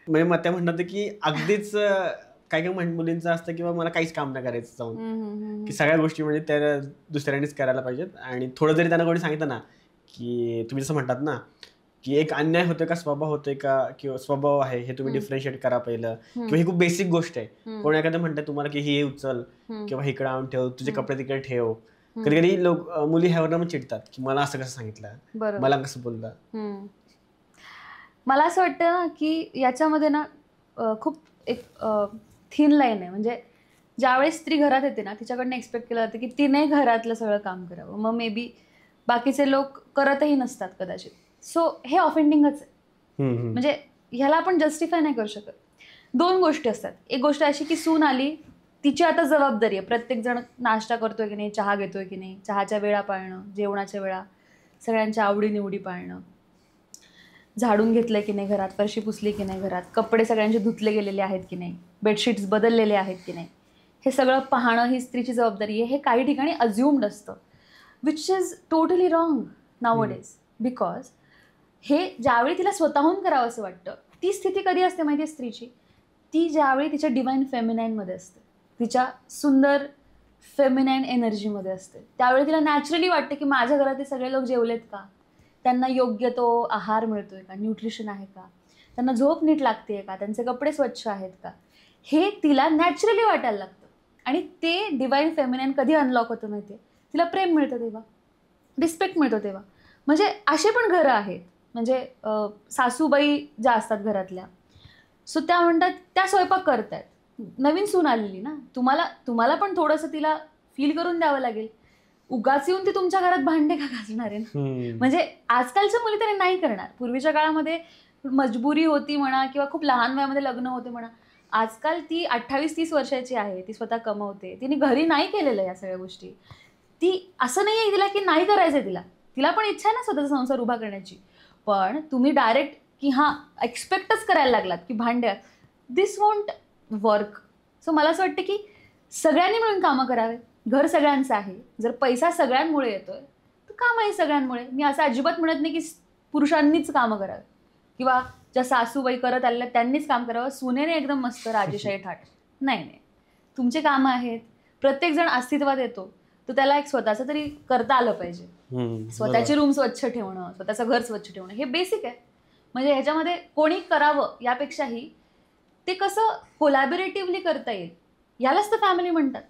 म्हणजे मग त्या म्हणत की अगदीच काही मुलींचं असतं किंवा मला काहीच काम नाही करायचं जाऊन, की सगळ्या गोष्टी म्हणजे त्या दुसऱ्यांनीच करायला पाहिजेत. आणि थोडं जरी त्यांना कोणी सांगितलं ना की तुम्ही जसं म्हणतात ना की एक अन्याय होतोय का स्वभाव होतोय का किंवा स्वभाव आहे हे तुम्ही डिफरन्शिएट करा पहिलं, किंवा ही खूप बेसिक गोष्ट आहे. कोणी एखादं म्हणतात तुम्हाला की हे उचल किंवा इकडे आणून ठेव, तुझे कपडे तिकडे ठेव, कधी कधी मुली ह्यावर मग चिडतात की मला असं कसं सांगितलं, मला कसं बोललं. मला असं वाटतं ना की याच्यामध्ये ना खूप एक थिन लाईन आहे. म्हणजे ज्यावेळेस स्त्री घरात येते ना तिच्याकडनं एक्सपेक्ट केलं जातं की तिने घरातलं सगळं काम करावं, मग मे बी बाकीचे लोक करतही नसतात कदाचित. सो हे ऑफेंडिंगच आहे. म्हणजे ह्याला आपण जस्टिफाय नाही करू शकत. दोन गोष्टी असतात. एक गोष्ट अशी की सून आली, तिची आता जबाबदारी आहे. प्रत्येकजण नाश्ता करतोय की नाही, चहा घेतोय की नाही, चहाच्या वेळा पाळणं, जेवणाच्या वेळा, सगळ्यांच्या आवडीनिवडी पाळणं, झाडून घेतलंय की नाही घरात, फरशी पुसली की नाही घरात, कपडे सगळ्यांचे धुतले गेलेले आहेत की नाही, बेडशीट्स बदललेले आहेत की नाही, हे सगळं पाहणं ही स्त्रीची जबाबदारी आहे. हे काही ठिकाणी अज्युम्ड असतं, which is totally wrong nowadays. Because हे ज्यावेळी तिला स्वतःहून करावं असं वाटतं, ती स्थिती कधी असते माहिती आहे स्त्रीची? ती ज्यावेळी तिच्या डिवाइन फेमिनाईनमध्ये असते, तिच्या सुंदर फेमिनाईन एनर्जीमध्ये असते, त्यावेळी तिला नॅचरली वाटते की माझ्या घरातले सगळे लोक जेवलेत का, त्यांना योग्य तो आहार मिळतोय का, न्यूट्रिशन आहे का, त्यांना झोप नीट लागते का, त्यांचे कपडे स्वच्छ आहेत का, हे तिला नॅचरली वाटायला लागतं. आणि ते डिवाइन फेमिनाईन कधी अनलॉक होतं माहिती आहे? तिला प्रेम मिळतं तेव्हा, रिस्पेक्ट मिळतो तेव्हा. म्हणजे असे पण घरं आहेत, म्हणजे सासूबाई ज्या असतात घरातल्या, सो त्या म्हणतात त्या स्वयंपाक करतायत, नवीन सून आलेली ना, तुम्हाला पण थोडंसं तिला फील करून द्यावं लागेल. उगाच येऊन ती तुमच्या घरात भांडे का घासणार आहे? म्हणजे आजकालच्या मुली तरी नाही करणार. पूर्वीच्या काळामध्ये मजबुरी होती म्हणा, किंवा खूप लहान वयामध्ये लग्न होते म्हणा. आजकाल ती 28-30 वर्षाची आहे, ती स्वतः कमवते, तिने घरी नाही केलेलं या सगळ्या गोष्टी. ती असं नाही आहे तिला की नाही करायचंय, तिला पण इच्छा आहे ना स्वतःचा संसार उभा करण्याची. पण तुम्ही डायरेक्ट की हां एक्सपेक्टच करायला लागलात की भांड्या, दिस वॉन्ट वर्क. सो मला असं वाटतं की सगळ्यांनी मिळून कामं करावे. घर सगळ्यांचं आहे, जर पैसा सगळ्यांमुळे येतोय तर कामही सगळ्यांमुळे. मी असं अजिबात म्हणत नाही की पुरुषांनीच कामं करावे किंवा ज्या सासूबाई करत आलेल्या त्यांनीच काम करावं, सुनेने एकदम मस्त राजेशाही थाट. नाही, तुमचे कामं आहेत. प्रत्येकजण अस्तित्वात येतो तर त्याला एक स्वतःचं तरी करता आलं पाहिजे. स्वतःची रूम स्वच्छ ठेवणं, स्वतःचं घर स्वच्छ ठेवणं हे बेसिक आहे. म्हणजे ह्याच्यामध्ये कोणी करावं यापेक्षाही ते कसं कोलॅबोरेटिव्हली करता येईल यालाच तर फॅमिली म्हणतात.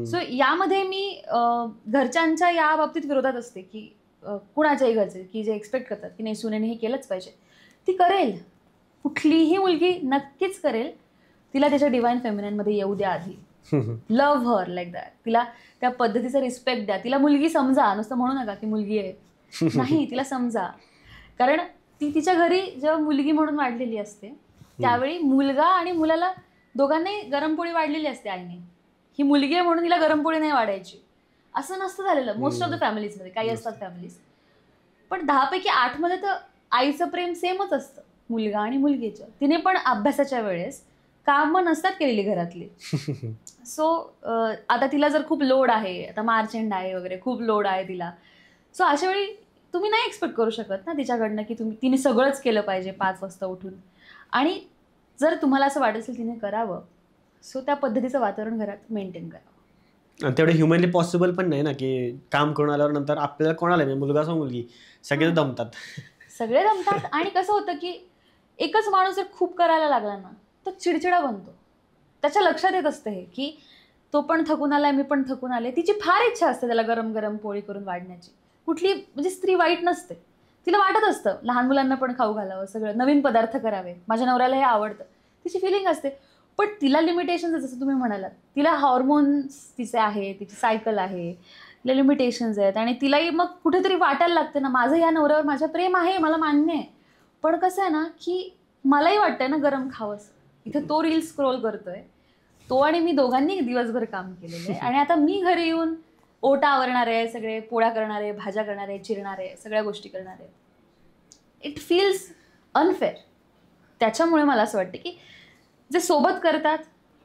सो यामध्ये मी घरच्यांच्या या बाबतीत विरोधात असते की कुणाच्याही घरचे की जे एक्सपेक्ट करतात की नाही सुनेने हे केलंच पाहिजे. ती करेल, कुठलीही मुलगी नक्कीच करेल. तिला त्याच्या डिवाइन फेमिनाईनमध्ये येऊ द्या आधी. Love her like that. तिला त्या पद्धतीचा रिस्पेक्ट द्या. तिला मुलगी समजा, नुसतं म्हणू नका की मुलगी आहे. नाही, तिला समजा. कारण ती तिच्या घरी जेव्हा मुलगी म्हणून वाढलेली असते त्यावेळी मुलगा आणि मुलाला दोघांनाही गरम पोळी वाढलेली असते आईने. ही मुलगी आहे म्हणून तिला गरम पोळी नाही वाढायची असं नसतं झालेलं मोस्ट ऑफ द फॅमिलीजमध्ये. काही असतात फॅमिलीज, पण 10पैकी 8 मध्ये तर आईचं प्रेम सेमच असतं मुलगा आणि मुलगीचं. तिने पण अभ्यासाच्या वेळेस कामं नसतात केलेली घरातली. सो आता तिला जर खूप लोड आहे, आता मार्च एंड आहे वगैरे, खूप लोड आहे तिला, सो अशा वेळी तुम्ही नाही एक्सपेक्ट करू शकत ना तिच्याकडनं की तिने सगळंच केलं पाहिजे 5 वाजता उठून. आणि जर तुम्हाला असं वाटत असेल तिने करावं, सो त्या पद्धतीचं वातावरण घरात मेंटेन करावं. तेवढं ह्युमनली पॉसिबल पण नाही ना की काम करून आल्यावर नंतर आपल्याला कोणाला मुलगा असो मुलगी सगळे दमतात. सगळे दमतात. आणि कसं होतं की एकच माणूस जर खूप करायला लागला ना तर चिडचिडा बनतो. त्याच्या लक्षात येत असतं हे की तो पण थकून आलाय, मी पण थकून आले. तिची फार इच्छा असते त्याला गरम गरम पोळी करून वाढण्याची. कुठली म्हणजे स्त्री वाईट नसते, तिला वाटत असतं लहान मुलांना पण खाऊ घालावं, सगळं नवीन पदार्थ करावे, माझ्या नवऱ्याला हे आवडतं, तिची फिलिंग असते. पण तिला लिमिटेशन्स आहे, जसं तुम्ही म्हणालात, तिला हॉर्मोन्स तिचे आहे, तिची सायकल आहे, तिला लिमिटेशन्स आहेत. आणि तिलाही मग कुठेतरी वाटायला लागते ना माझं या नवऱ्यावर माझं प्रेम आहे, मला मान्य आहे, पण कसं आहे ना की मलाही वाटतंय ना गरम खावंसं. इथे तो रील स्क्रोल करतोय, तो आणि मी दोघांनी दिवसभर काम केलेलं आहे, आणि आता मी घरी येऊन ओटा आवरणार आहे, सगळे पोळ्या करणार आहे, भाज्या करणार आहे, चिरणार आहे, सगळ्या गोष्टी करणार आहे. It feels unfair. त्याच्यामुळे मला असं वाटतं की जे सोबत करतात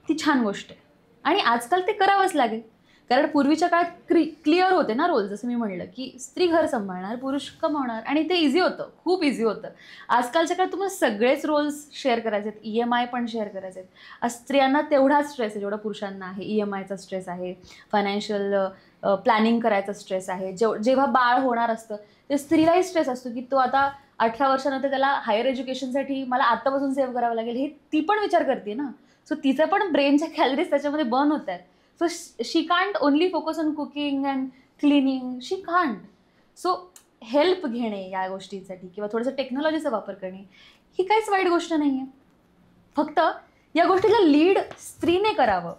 ती छान गोष्ट आहे, आणि आजकाल ते करावंच लागेल. कारण पूर्वीच्या काळात क्लिअर होते ना रोल, जसं मी म्हणलं की स्त्री घर सांभाळणार, पुरुष कमावणार, आणि ते इझी होतं, खूप इझी होतं. आजकालच्या काळात तुम्हाला सगळेच रोल्स शेअर करायचे आहेत, EMI पण शेअर करायचे आहेत. स्त्रियांना तेवढाच स्ट्रेस आहे जेवढा पुरुषांना आहे. EMIचा स्ट्रेस आहे, फायनान्शियल प्लॅनिंग करायचा स्ट्रेस आहे. जेव्हा बाळ होणार असतं ते स्त्रीलाही स्ट्रेस असतो की तो आता 18 वर्षानंतर त्याला हायर एज्युकेशनसाठी मला आत्तापासून सेव्ह करावं लागेल, हे ती पण विचार करते ना. सो तिचं पण ब्रेनच्या कॅलरीज त्याच्यामध्ये बर्न होत आहेत. So she can't only focus on cooking and cleaning, she can't. So help घेणे या गोष्टींसाठी किंवा थोडंसं टेक्नॉलॉजीचा वापर करणे ही काहीच वाईट गोष्ट नाही आहे. फक्त या गोष्टीला लीड स्त्रीने करावं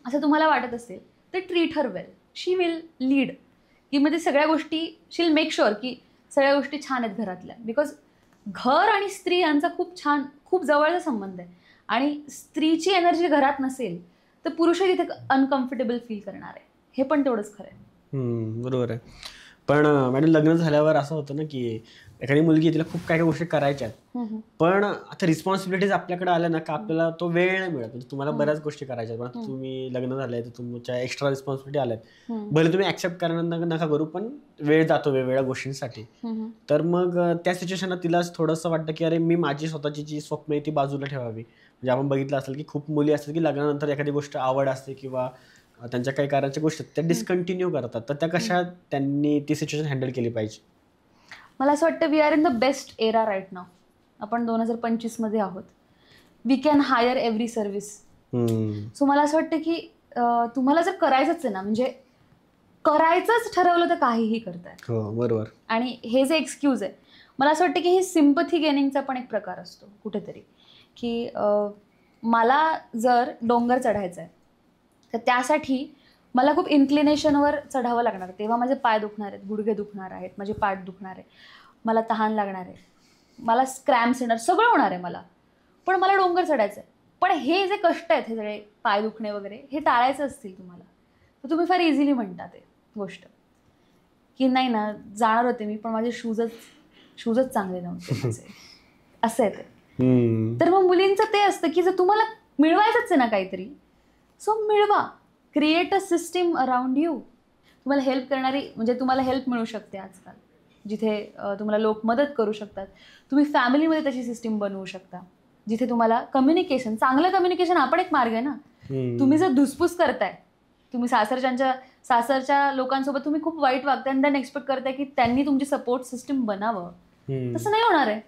असं तुम्हाला वाटत असेल तर treat her well, she will lead. की म्हणजे सगळ्या गोष्टी शी विल मेक शुअर की सगळ्या गोष्टी छान आहेत घरातल्या. बिकॉज घर आणि स्त्री यांचा खूप छान, खूप जवळचा संबंध आहे. आणि स्त्रीची एनर्जी घरात नसेल तर पुरुषही तिथे अनकम्फर्टेबल फील करणार आहे. हे पण तेवढंच खरं आहे. बरोबर आहे. पण मॅडम लग्न झाल्यावर असं होतं ना की एखादी मुलगी तिला खूप काही गोष्टी करायच्या आहेत, पण आता रिस्पॉन्सिबिलिटीज आपल्याकडे आल्या ना का आपल्याला तो वेळ नाही मिळत. म्हणजे तुम्हाला बऱ्याच गोष्टी करायच्या आहेत, पण तुम्ही लग्न झालंय तर तुमच्या एक्स्ट्रा रिस्पॉन्सिबिलिटी आल्यात, भले तुम्ही ऍक्सेप्ट करणार नका करू, पण वेळ जातो वेगवेगळ्या गोष्टींसाठी. तर मग त्या सिच्युएशनात तिला थोडंसं वाटतं की अरे मी माझी स्वतःची जी स्वप्न आहे ती बाजूला ठेवावी. म्हणजे आपण बघितलं असेल की खूप मुली असतात की लग्नानंतर एखादी गोष्ट आवड असते किंवा त्यांच्या काही कारणाच्या गोष्टी त्या डिस्कंटिन्यू करतात, तर त्या कशा त्यांनी ती सिच्युएशन हँडल केली पाहिजे? मला असं वाटतं we are in the best era right now. आपण 2025 मध्ये आहोत. We can hire every service. So मला असं वाटतं की तुम्हाला जर करायचंच आहे ना, म्हणजे करायचंच ठरवलं तर काहीही करताय. हो बरोबर. आणि हे जे एक्सक्यूज आहे, मला असं वाटतं की ही सिम्पथी गेनिंगचा पण एक प्रकार असतो कुठेतरी, की मला जर डोंगर चढायचा आहे तर त्यासाठी मला खूप इन्क्लिनेशनवर चढावं लागणार. तेव्हा माझे पाय दुखणार आहेत, गुडघे दुखणार आहेत, माझे पाठ दुखणार आहे, मला तहान लागणार आहे, मला क्रॅम्प्स येणार, सगळं होणार आहे मला. पण मला डोंगर चढायचं आहे. पण हे जे कष्ट आहेत, हे सगळे पाय दुखणे वगैरे, हे टाळायचं असतील तुम्हाला तर तुम्ही फार इझिली म्हणता ते गोष्ट की नाही ना, जाणार होते मी पण माझे शूजच चांगले नव्हते माझे. असं आहे ते. तर मग मुलींचं ते असतं की जर तुम्हाला मिळवायचंच आहे ना काहीतरी, सो मिळवा. Create a system around you. तुम्हाला हेल्प करणारी, म्हणजे तुम्हाला हेल्प मिळू शकते आजकाल, जिथे तुम्हाला लोक मदत करू शकतात. तुम्ही फॅमिलीमध्ये त्याची सिस्टीम बनवू शकता जिथे तुम्हाला कम्युनिकेशन, चांगलं कम्युनिकेशन हा पण एक मार्ग आहे ना. तुम्ही जर धुसफूस करताय, तुम्ही सासरच्या लोकांसोबत तुम्ही खूप वाईट वागताय आणि त्यांना एक्सपेक्ट करताय की त्यांनी तुमची सपोर्ट सिस्टीम बनावं, तसं नाही होणार आहे.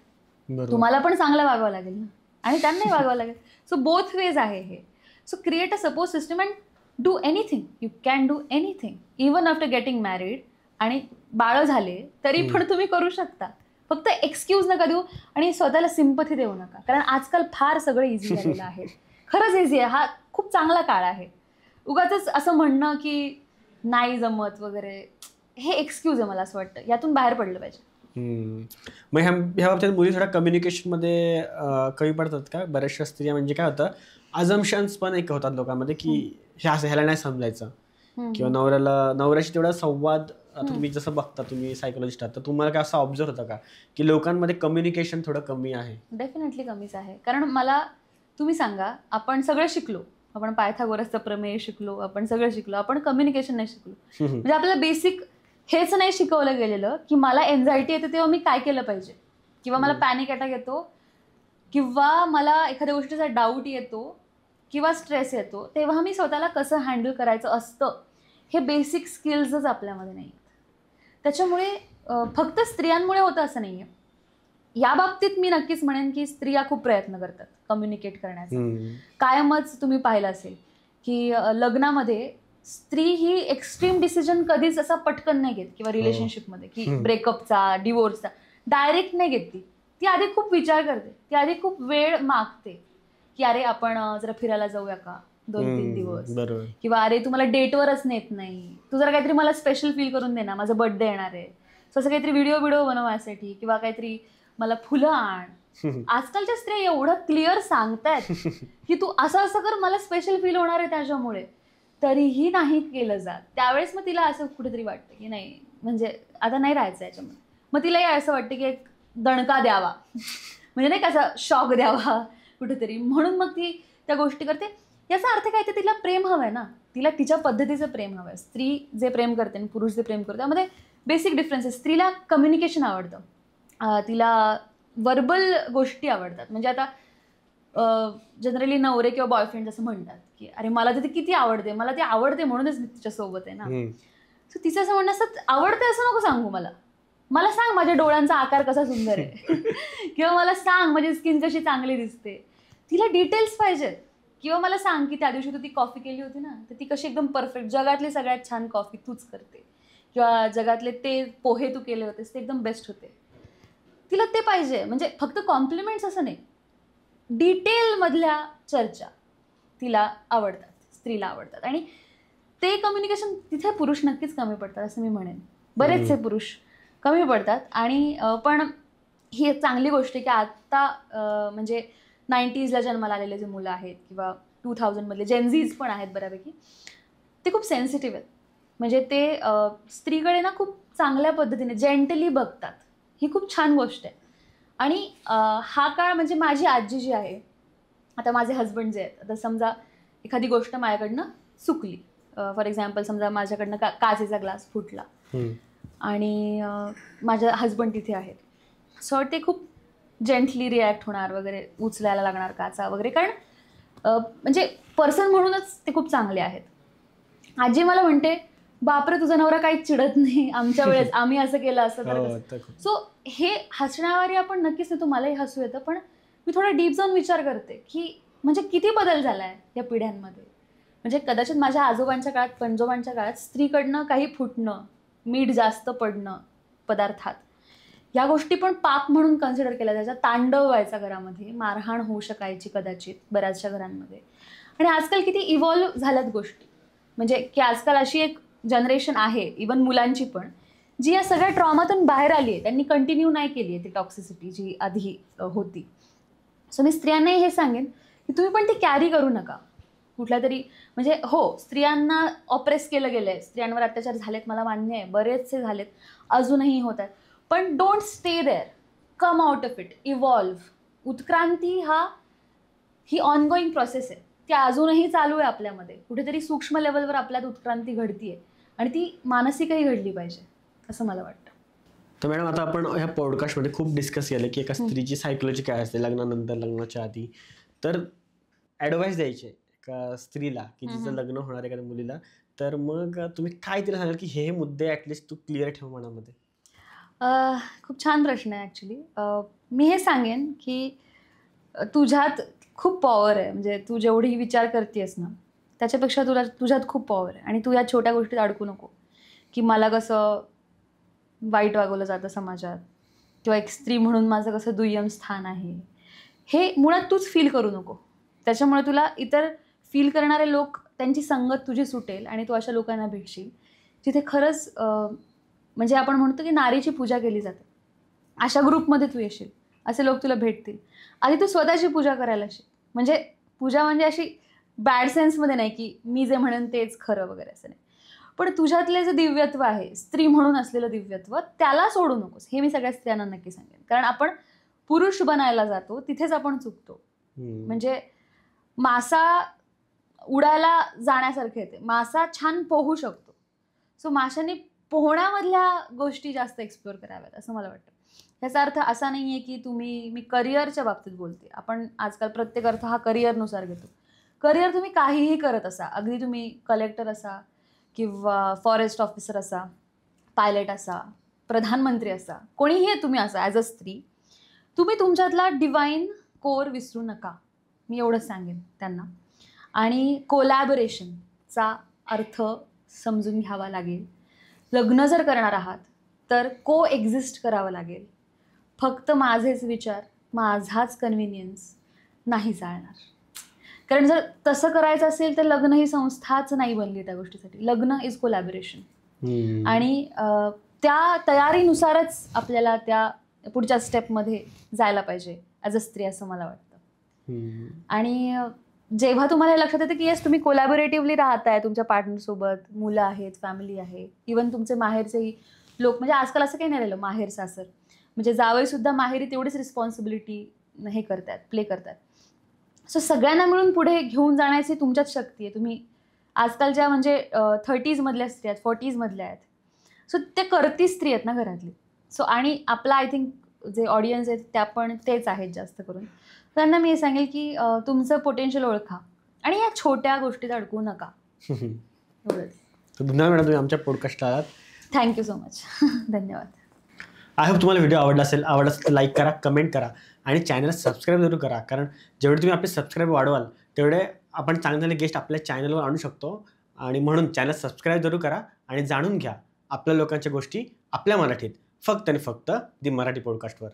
तुम्हाला पण चांगलं वागावं लागेल ना आणि त्यांनाही वागावं लागेल. सो बोथ वेज आहे हे. So create a support system and do anything. You can do anything even after getting married. आणि बाळ झाले तरी पण तुम्ही करू शकता. फक्त एक्सक्यूज नका देऊ आणि स्वतःला सिम्पथी देऊ नका, कारण आजकाल फार सगळं इझी झालेलं आहे. खरंच इझी आहे. हा खूप चांगला काळ आहे. उगाच असं म्हणणं की नाही जमत वगैरे, हे एक्सक्यूज आहे. मला असं वाटतं यातून बाहेर पडलं पाहिजे. मग ह्या बाबतीत मुली थोड्या कम्युनिकेशनमध्ये कमी पडतात का? बऱ्याचशा स्त्रिया म्हणजे काय होतं, अजम्पशन्स पण एक होतात लोकांमध्ये की हे असं ह्याला नाही समजायचं, किंवा नवऱ्याशी तेवढा संवाद. आता तुम्ही जसं बघता, तुम्ही सायकोलॉजिस्ट आहात, तर तुम्हाला काय असं ऑब्झर्व होतं का की लोकांमध्ये कम्युनिकेशन थोडं कमी आहे? डेफिनेटली कमीच आहे. कारण मला तुम्ही सांगा, आपण सगळं शिकलो, आपण पायथागोरसचं प्रमेय शिकलो, आपण सगळं शिकलो, आपण कम्युनिकेशन नाही शिकलो. म्हणजे आपल्याला बेसिक हेच नाही शिकवलं गेलेलं की मला एन्झायटी येते तेव्हा मी काय केलं पाहिजे, किंवा मला पॅनिक अटॅक येतो, किंवा मला एखाद्या गोष्टीचा डाऊट येतो किंवा स्ट्रेस येतो, तेव्हा मी स्वतःला कसं हँडल करायचं असतं, हे बेसिक स्किल्सच आपल्यामध्ये नाही आहेत. त्याच्यामुळे फक्त स्त्रियांमुळे होतं असं नाही आहे. या बाबतीत मी नक्कीच म्हणेन की स्त्रिया खूप प्रयत्न करतात कम्युनिकेट करण्याचा. कायमच तुम्ही पाहिलं असेल की लग्नामध्ये स्त्री ही एक्स्ट्रीम डिसिजन कधीच असा पटकन नाही घेत, किंवा रिलेशनशिपमध्ये की ब्रेकअपचा, डिवोर्सचा डायरेक्ट नाही घेत. ती आधी खूप विचार करते, ती आधी खूप वेळ मागते की अरे आपण जरा फिरायला जाऊया का 2-3 दिवस, किंवा अरे तुम्हाला डेटवरच नेत नाही, तू जरा काहीतरी मला स्पेशल फील करून दे ना, माझा बर्थडे येणार आहे, सो असं काहीतरी व्हिडिओ बनवायसाठी, किंवा काहीतरी मला फुलं आण. आजकालच्या स्त्रिया एवढं क्लिअर सांगतायत की तू असं असं कर, मला स्पेशल फील होणार आहे त्याच्यामुळे, तरीही नाही केलं जात. त्यावेळेस मग तिला असं कुठेतरी वाटतं की नाही, म्हणजे आता नाही राहायचं याच्यामध्ये. मग तिलाही असं वाटतं की एक दणका द्यावा, म्हणजे नाही का, असा शॉक द्यावा कुठेतरी, म्हणून मग ती त्या गोष्टी करते. याचा अर्थ काय, ते तिला प्रेम हवं आहे ना, तिला तिच्या पद्धतीचं प्रेम हवं आहे. स्त्री जे प्रेम करते आणि पुरुष जे प्रेम करतो त्यामध्ये बेसिक डिफरन्स आहे. स्त्रीला कम्युनिकेशन आवडतं, तिला वर्बल गोष्टी आवडतात. म्हणजे आता जनरली नवरे किंवा बॉयफ्रेंड असं म्हणतात की अरे मला तर ती किती आवडते, मला ती आवडते म्हणूनच मी तिच्यासोबत आहे ना. सो तिचं असं म्हणणं असतं, आवडते असं नको सांगू, मला सांग माझ्या डोळ्यांचा आकार कसा सुंदर आहे किंवा मला सांग माझी स्किन कशी चांगली दिसते. तिला डिटेल्स पाहिजेत. किंवा मला सांग की त्या दिवशी तू ती कॉफी केली होती ना, तर ती कशी एकदम परफेक्ट, जगातली सगळ्यात छान कॉफी तूच करते, किंवा जगातले ते पोहे तू केले होतेस ते एकदम बेस्ट होते. तिला ते पाहिजे. म्हणजे फक्त कॉम्प्लिमेंट्स असं नाही, डिटेलमधल्या चर्चा तिला आवडतात, स्त्रीला आवडतात. आणि ते कम्युनिकेशन तिथे पुरुष नक्कीच कमी पडतात असं मी म्हणेन. बरेचसे पुरुष कमी पडतात. आणि पण ही एक चांगली गोष्ट आहे की आत्ता म्हणजे 90sला जन्माला आलेले जे मुलं आहेत किंवा 2000मधले जेनझीज पण आहेत बऱ्यापैकी, ते खूप सेन्सिटिव्ह आहेत. म्हणजे ते स्त्रीकडे ना खूप चांगल्या पद्धतीने जेंटली बघतात. ही खूप छान गोष्ट आहे. आणि हा काळ म्हणजे माझी आजी जी आहे, आता माझे हजबंड जे आहेत, आता समजा एखादी गोष्ट माझ्याकडनं चुकली, फॉर एक्झाम्पल समजा माझ्याकडनं काचेचा ग्लास फुटला आणि माझ्या हजबंड तिथे आहेत, सो ते खूप जेंटली रिॲक्ट होणार वगैरे, उचलायला लागणार काचा वगैरे, कारण म्हणजे पर्सन म्हणूनच ते खूप चांगले आहेत. आजी मला म्हणते, बापरे तुझा नवरा काहीच चिडत नाही, आमच्या वेळेस आम्ही असं केलं असं तर. सो हे हसण्यावर आपण नक्कीच नाही, तुम्हालाही हसू येतं, पण मी थोडा डीप जाऊन विचार करते की म्हणजे किती बदल झाला आहे या पिढ्यांमध्ये. म्हणजे कदाचित माझ्या आजोबांच्या काळात, पणजोबांच्या काळात स्त्रीकडनं काही फुटणं, मीठ जास्त पडणं पदार्थात, या गोष्टी पण पाप म्हणून कन्सिडर केल्या जायच्या. तांडव व्हायचा घरामध्ये, मारहाण होऊ शकायची कदाचित बऱ्याचशा घरांमध्ये. आणि आजकाल किती इव्हॉल्व्ह झाल्यात गोष्टी, म्हणजे की आजकाल अशी एक जनरेशन आहे, इवन मुलांची पण, जी या सगळ्या ट्रॉमातून बाहेर आली आहे. त्यांनी कंटिन्यू नाही केली आहे ती टॉक्सिसिटी जी आधी होती. सो मी स्त्रियांनाही हे सांगेन की तुम्ही पण ती कॅरी करू नका कुठल्या तरी, म्हणजे हो स्त्रियांना ऑप्रेस केलं गेलं आहे, स्त्रियांवर अत्याचार झालेत, मला मान्य आहे, बरेचसे झालेत, अजूनही होत आहेत, पण don't stay there, come out of it, evolve. उत्क्रांती ही ऑनगोईंग प्रोसेस आहे, ती अजूनही चालू आहे आपल्यामध्ये. कुठेतरी सूक्ष्म लेवलवर आपल्यात उत्क्रांती घडतीये आणि ती मानसिकही घडली पाहिजे असं मला वाटतं. तर मॅडम, आता आपण ह्या पॉडकास्टमध्ये खूप डिस्कस केलं की एका स्त्रीची सायकोलॉजी काय असते लग्नानंतर, लग्नाच्या आधी. तर ॲडवाईस द्यायची एका स्त्रीला की जिचं लग्न होणार एखाद्या मुलीला, तर मग तुम्ही काय तिला सांगाल की हे मुद्दे ॲटलिस्ट तू क्लिअर ठेव मनामध्ये? खूप छान प्रश्न आहे ॲक्च्युली. मी हे सांगेन की तुझ्यात खूप पॉवर आहे, म्हणजे तू जेवढी विचार करतेस ना त्याच्यापेक्षा तुझ्यात खूप पॉवर आहे. आणि तू या छोट्या गोष्टीत अडकू नको की मला कसं वाईट वागवलं जातं समाजात, किंवा एक स्त्री म्हणून माझं कसं दुय्यम स्थान आहे, हे मुळात तूच फील करू नको. त्याच्यामुळे तुला इतर फील करणारे लोक, त्यांची संगत तुझी सुटेल आणि तू अशा लोकांना भेटशील जिथे खरंच म्हणजे आपण म्हणतो की नारीची पूजा केली जाते, अशा ग्रुपमध्ये तू येशील, असे लोक तुला भेटतील. आधी तू स्वतःची पूजा करायला शिक. म्हणजे पूजा म्हणजे अशी बॅड सेन्समध्ये नाही की मी जे म्हणेन तेच खरं वगैरे, असं नाही, पण तुझ्यातले जे दिव्यत्व आहे, स्त्री म्हणून असलेलं दिव्यत्व, त्याला सोडू नकोस. हे मी सगळ्या स्त्रियांना नक्की सांगेन. कारण आपण पुरुष बनायला जातो तिथेच आपण चुकतो. म्हणजे मासा उडायला जाण्यासारखे येते, मासा छान पोहू शकतो. सो माशाने पोहण्यामधल्या गोष्टी जास्त एक्सप्लोअर कराव्यात असं मला वाटतं. याचा अर्थ असा नाही आहे की मी करिअरच्या बाबतीत बोलते, आपण आजकाल प्रत्येक अर्थ हा करिअरनुसार घेतो. करिअर तुम्ही काहीही करत असा, अगदी तुम्ही कलेक्टर असा किंवा फॉरेस्ट ऑफिसर असा, पायलट असा, प्रधानमंत्री असा, कोणीही तुम्ही असा, ॲज अ स्त्री तुम्ही तुमच्यातला डिवाईन कोर विसरू नका. मी एवढंच सांगेन त्यांना. आणि कोलॅबोरेशनचा अर्थ समजून घ्यावा लागेल. लग्न जर करणार आहात तर को एक्झिस्ट करावं लागेल. फक्त माझेच विचार, माझाच कन्व्हिनियन्स नाही चालणार. कारण जर तसं करायचं असेल तर लग्न ही संस्थाच नाही बनली त्या गोष्टीसाठी. लग्न इज कोलॅबोरेशन. आणि त्या तयारीनुसारच आपल्याला त्या पुढच्या स्टेपमध्ये जायला पाहिजे ॲज अ स्त्री, असं मला वाटतं. आणि जेव्हा तुम्हाला हे लक्षात येतं की येस तुम्ही कोलॅबोरेटिव्हली राहताय तुमच्या पार्टनरसोबत, मुलं आहेत, फॅमिली आहे, इवन तुमचे माहेरचेही लोक, म्हणजे आजकाल असं काही नाही राहिलं माहेर सासर, म्हणजे जावईसुद्धा माहेरी तेवढीच रिस्पॉन्सिबिलिटी हे करतात, प्ले करतात. सो सगळ्यांना मिळून पुढे घेऊन जाण्याची तुमच्यात शक्ती आहे. तुम्ही आजकालच्या म्हणजे 30s स्त्री आहेत, 40s आहेत, सो ते करती स्त्री आहेत ना घरातली. सो आणि आपला आय थिंक जे ऑडियन्स आहेत त्या पण तेच आहेत जास्त करून. त्यांना मी हे सांगेल की तुमचं पोटेन्शियल ओळखा आणि या छोट्या गोष्टीत अडकू नका. एवढंच. धन्यवाद मॅडम, तुम्ही आमच्या पॉडकास्टला आलात. Thank you so much. धन्यवाद. आय होप तुम्हाला व्हिडिओ आवडला असेल तर लाईक करा, कमेंट करा आणि चॅनलला सबस्क्राईब जरूर करा. कारण जेवढे तुम्ही आपले सबस्क्राईब वाढवाल तेवढे आपण चांगले गेस्ट आपल्या चॅनलवर आणू शकतो. आणि म्हणून चॅनल सबस्क्राईब जरूर करा आणि जाणून घ्या आपल्या लोकांच्या गोष्टी आपल्या मराठीत, फक्त आणि फक्त दी मराठी पॉडकास्टवर.